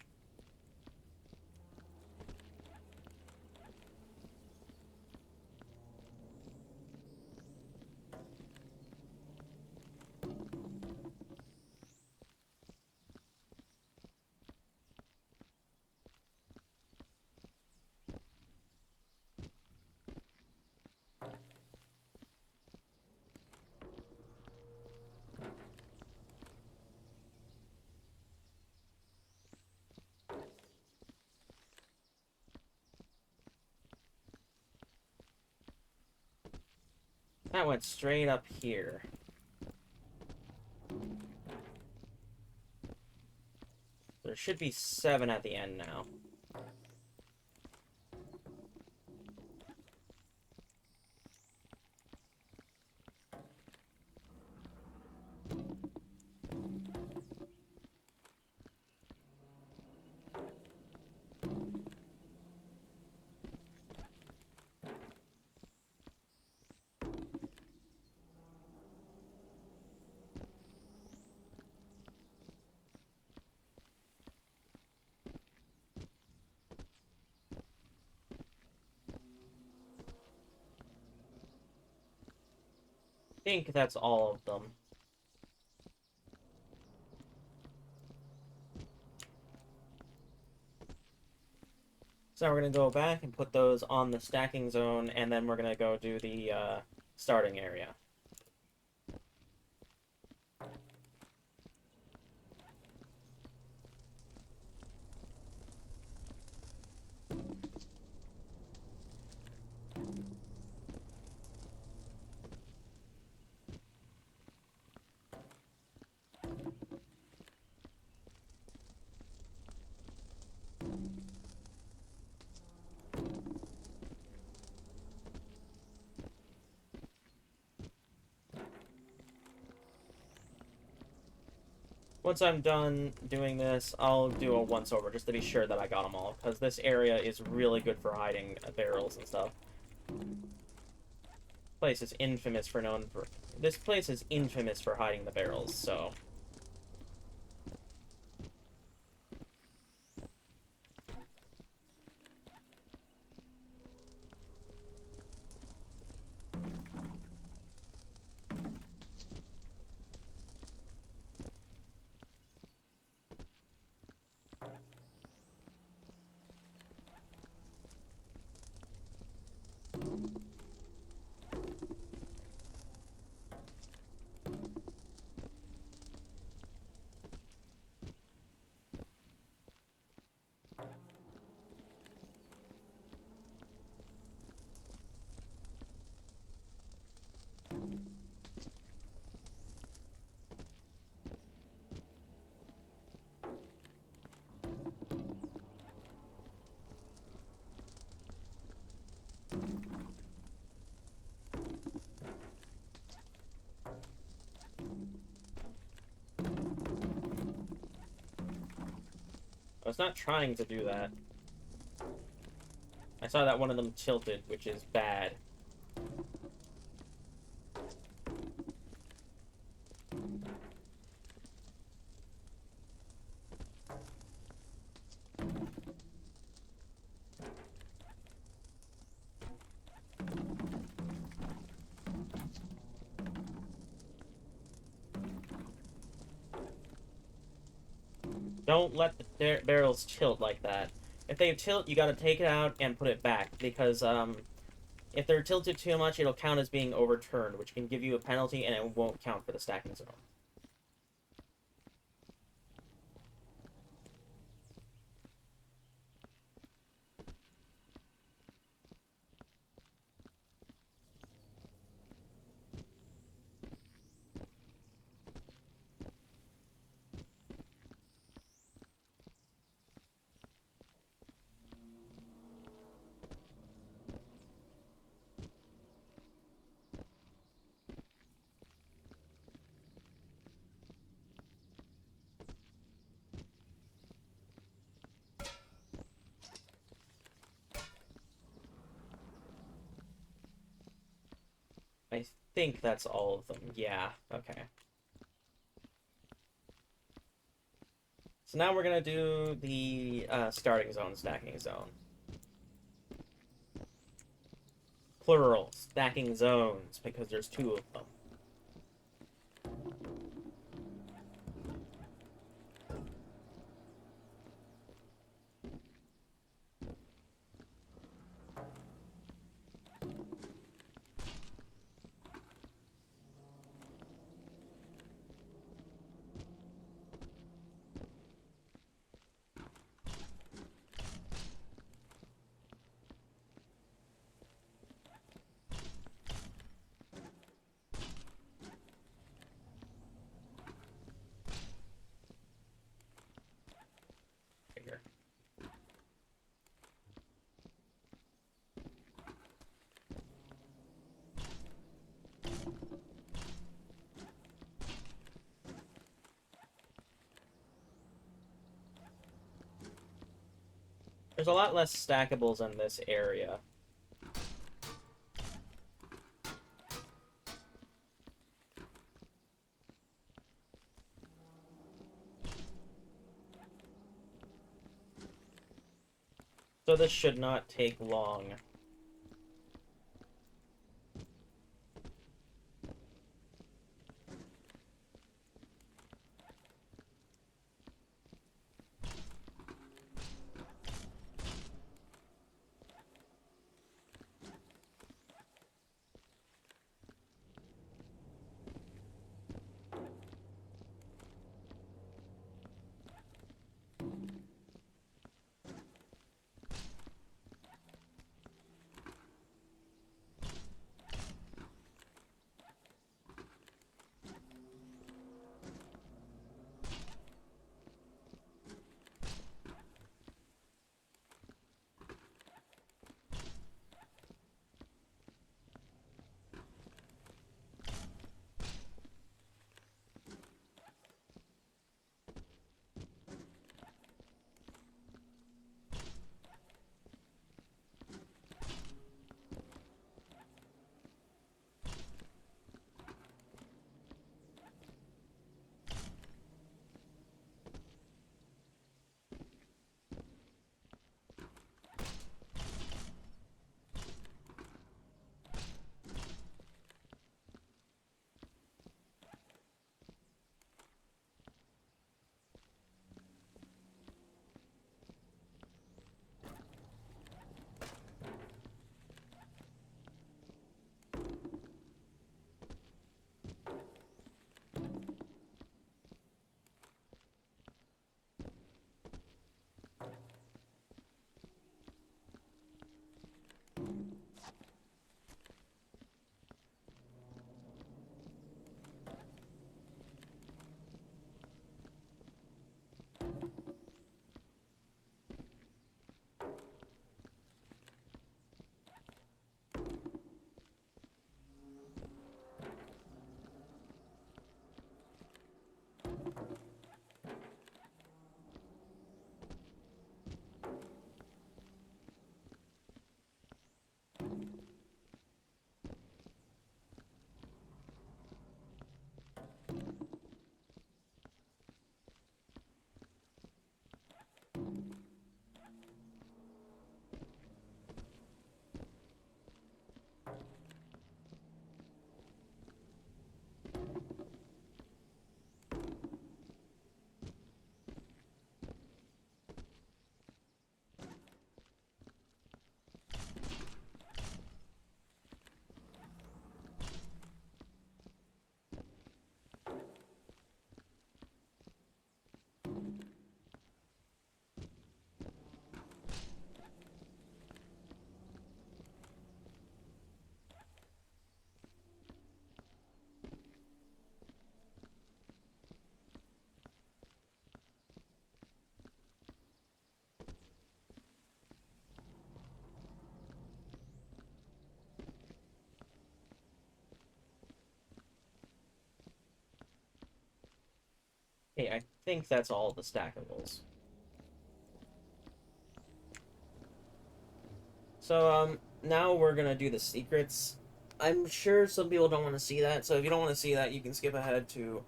Speaker 1: That went straight up here. There should be 7 at the end now. think that's all of them. So we're going to go back and put those on the stacking zone, and then we're going to go do the starting area. Once I'm done doing this, I'll do a once-over just to be sure that I got them all, because this area is really good for hiding barrels and stuff. This place is infamous for hiding the barrels, so... I was not trying to do that. I saw that one of them tilted, which is bad. Don't let the barrels tilt like that. If they tilt, you gotta take it out and put it back, because, if they're tilted too much, it'll count as being overturned, which can give you a penalty, and it won't count for the stacking zone. I think that's all of them. Yeah, okay. So now we're gonna do the starting zone, stacking zone. Plural, stacking zones, because there's two of them. Here. There's a lot less stackables in this area. So this should not take long. Hey, I think that's all the stackables. So, now we're gonna do the secrets. I'm sure some people don't want to see that, so if you don't want to see that, you can skip ahead to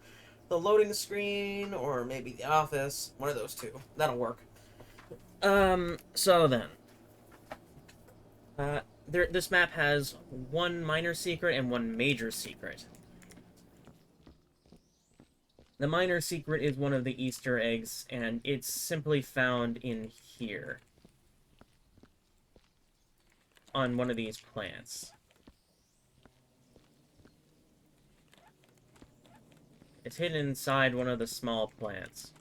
Speaker 1: the loading screen, or maybe the office. One of those two. That'll work. So then. This map has one minor secret and one major secret. The minor secret is one of the Easter eggs, and it's simply found in here. On one of these plants. It's hidden inside one of the small plants.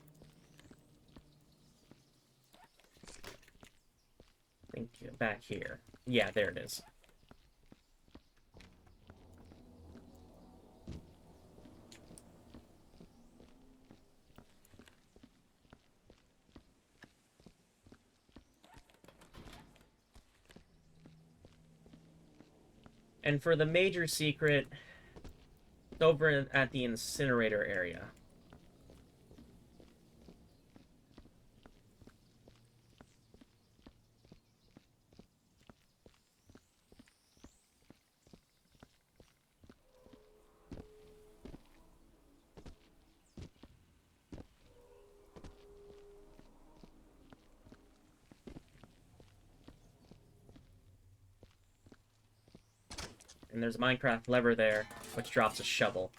Speaker 1: I think back here. Yeah, there it is. And for the major secret, it's over at the incinerator area. And there's a Minecraft lever there, which drops a shovel.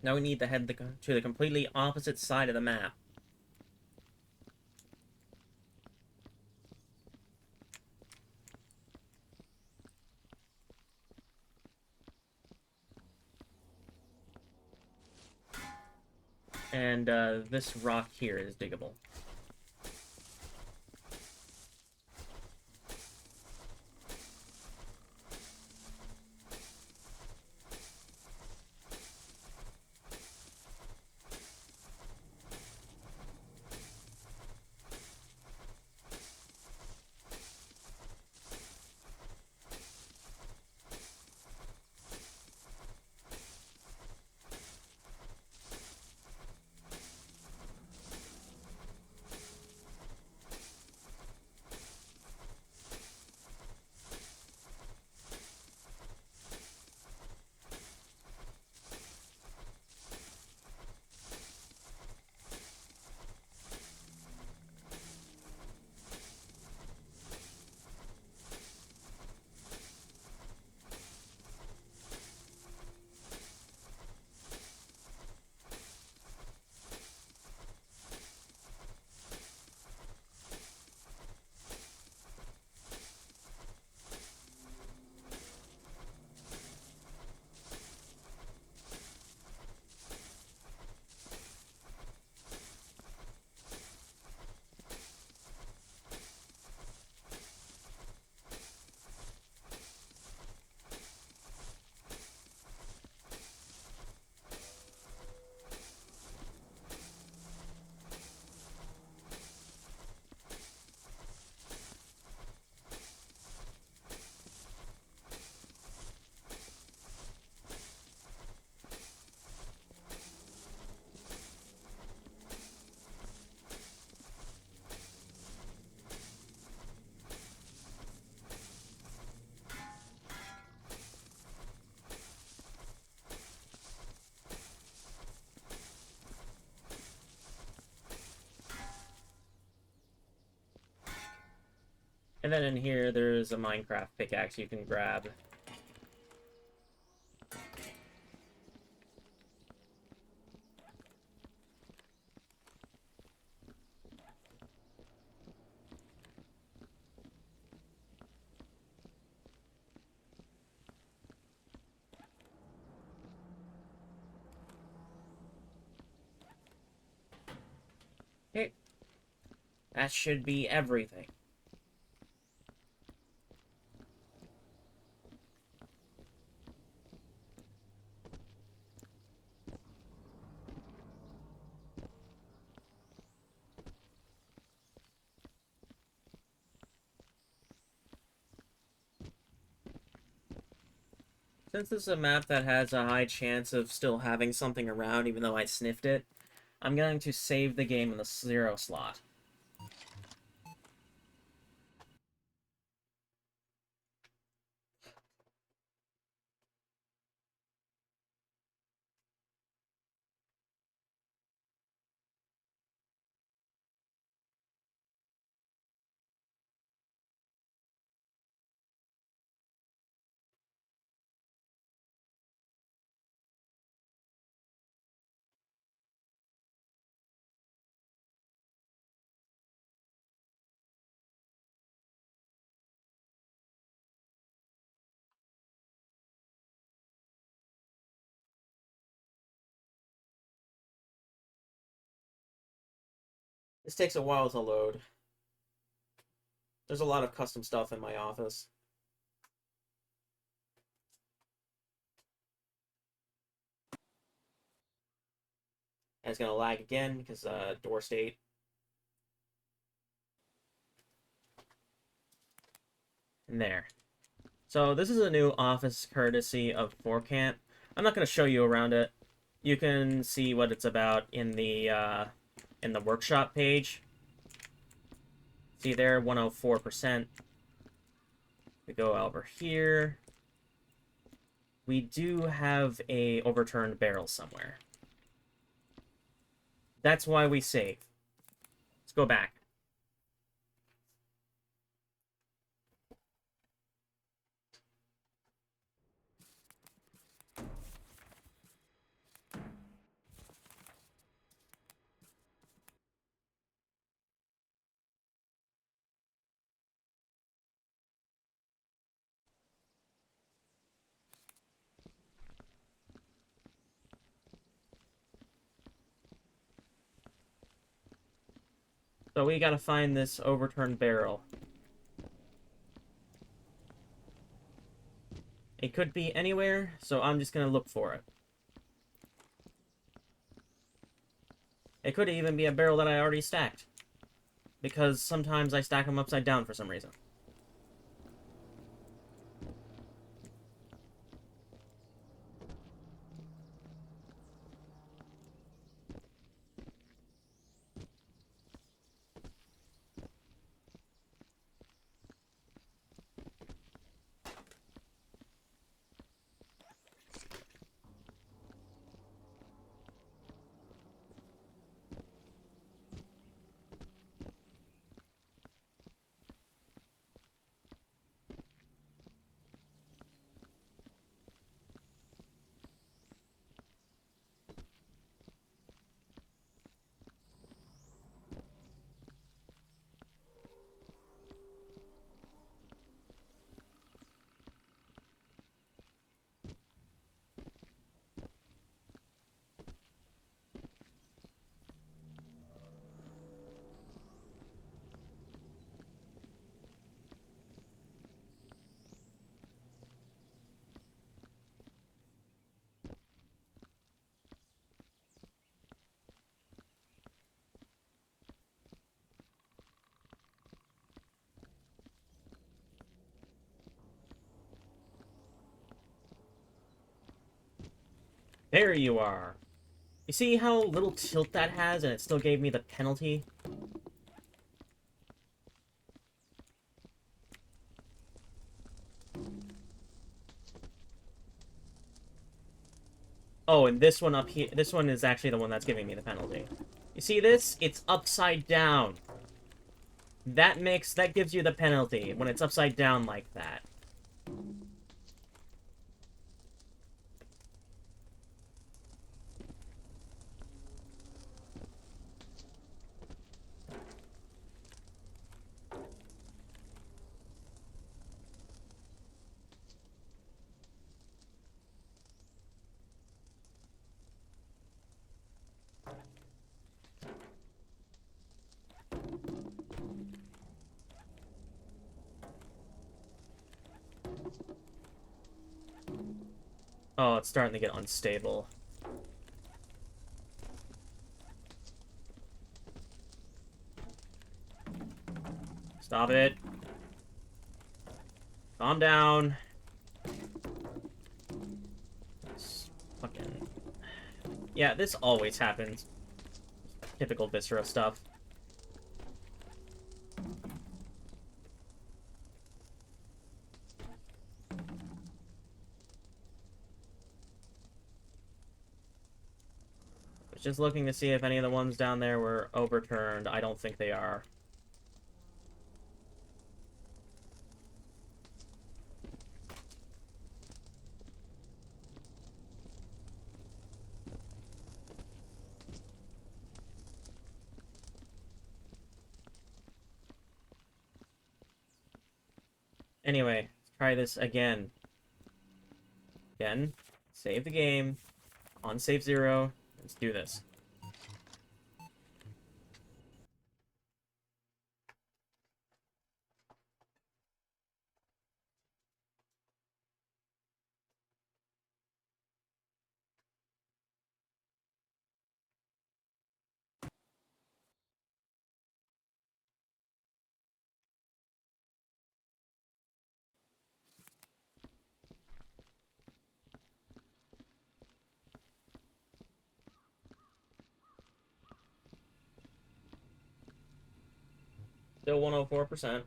Speaker 1: Now we need to head to the completely opposite side of the map. And this rock here is diggable. And then in here, there's a Minecraft pickaxe you can grab. Okay, that should be everything. Since this is a map that has a high chance of still having something around, even though I sniffed it, I'm going to save the game in the 0 slot. This takes a while to load. There's a lot of custom stuff in my office. And it's going to lag again because door state. And there. So this is a new office courtesy of 4Camp. I'm not going to show you around it. You can see what it's about in the workshop page. See there, 104%. We go over here. We do have a overturned barrel somewhere. That's why we save. Let's go back. So we gotta find this overturned barrel. It could be anywhere, so I'm just gonna look for it. It could even be a barrel that I already stacked. Because sometimes I stack them upside down for some reason. There you are. You see how little tilt that has, and it still gave me the penalty? Oh, and this one up here, this one is actually the one that's giving me the penalty. You see this? It's upside down. That gives you the penalty when it's upside down like that. Oh, it's starting to get unstable. Stop it. Calm down. Fucking... Yeah, this always happens. Typical Viscera stuff. Just looking to see if any of the ones down there were overturned. I don't think they are. Anyway, let's try this again. Again, save the game. On save 0. Let's do this. Still 104%.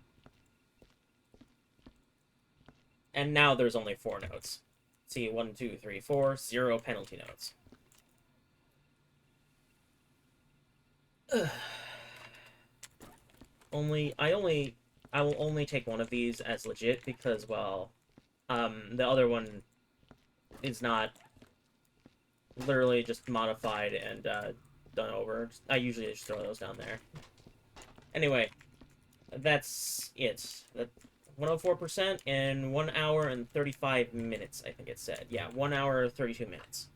Speaker 1: And now there's only 4 notes. See, 1, 2, 3, 4, 0 penalty notes. I will only take one of these as legit because, well, the other one is not literally just modified and done over. I usually just throw those down there. Anyway, that's it. That 104% in 1 hour and 35 minutes, I think it said. Yeah, 1 hour 32 minutes.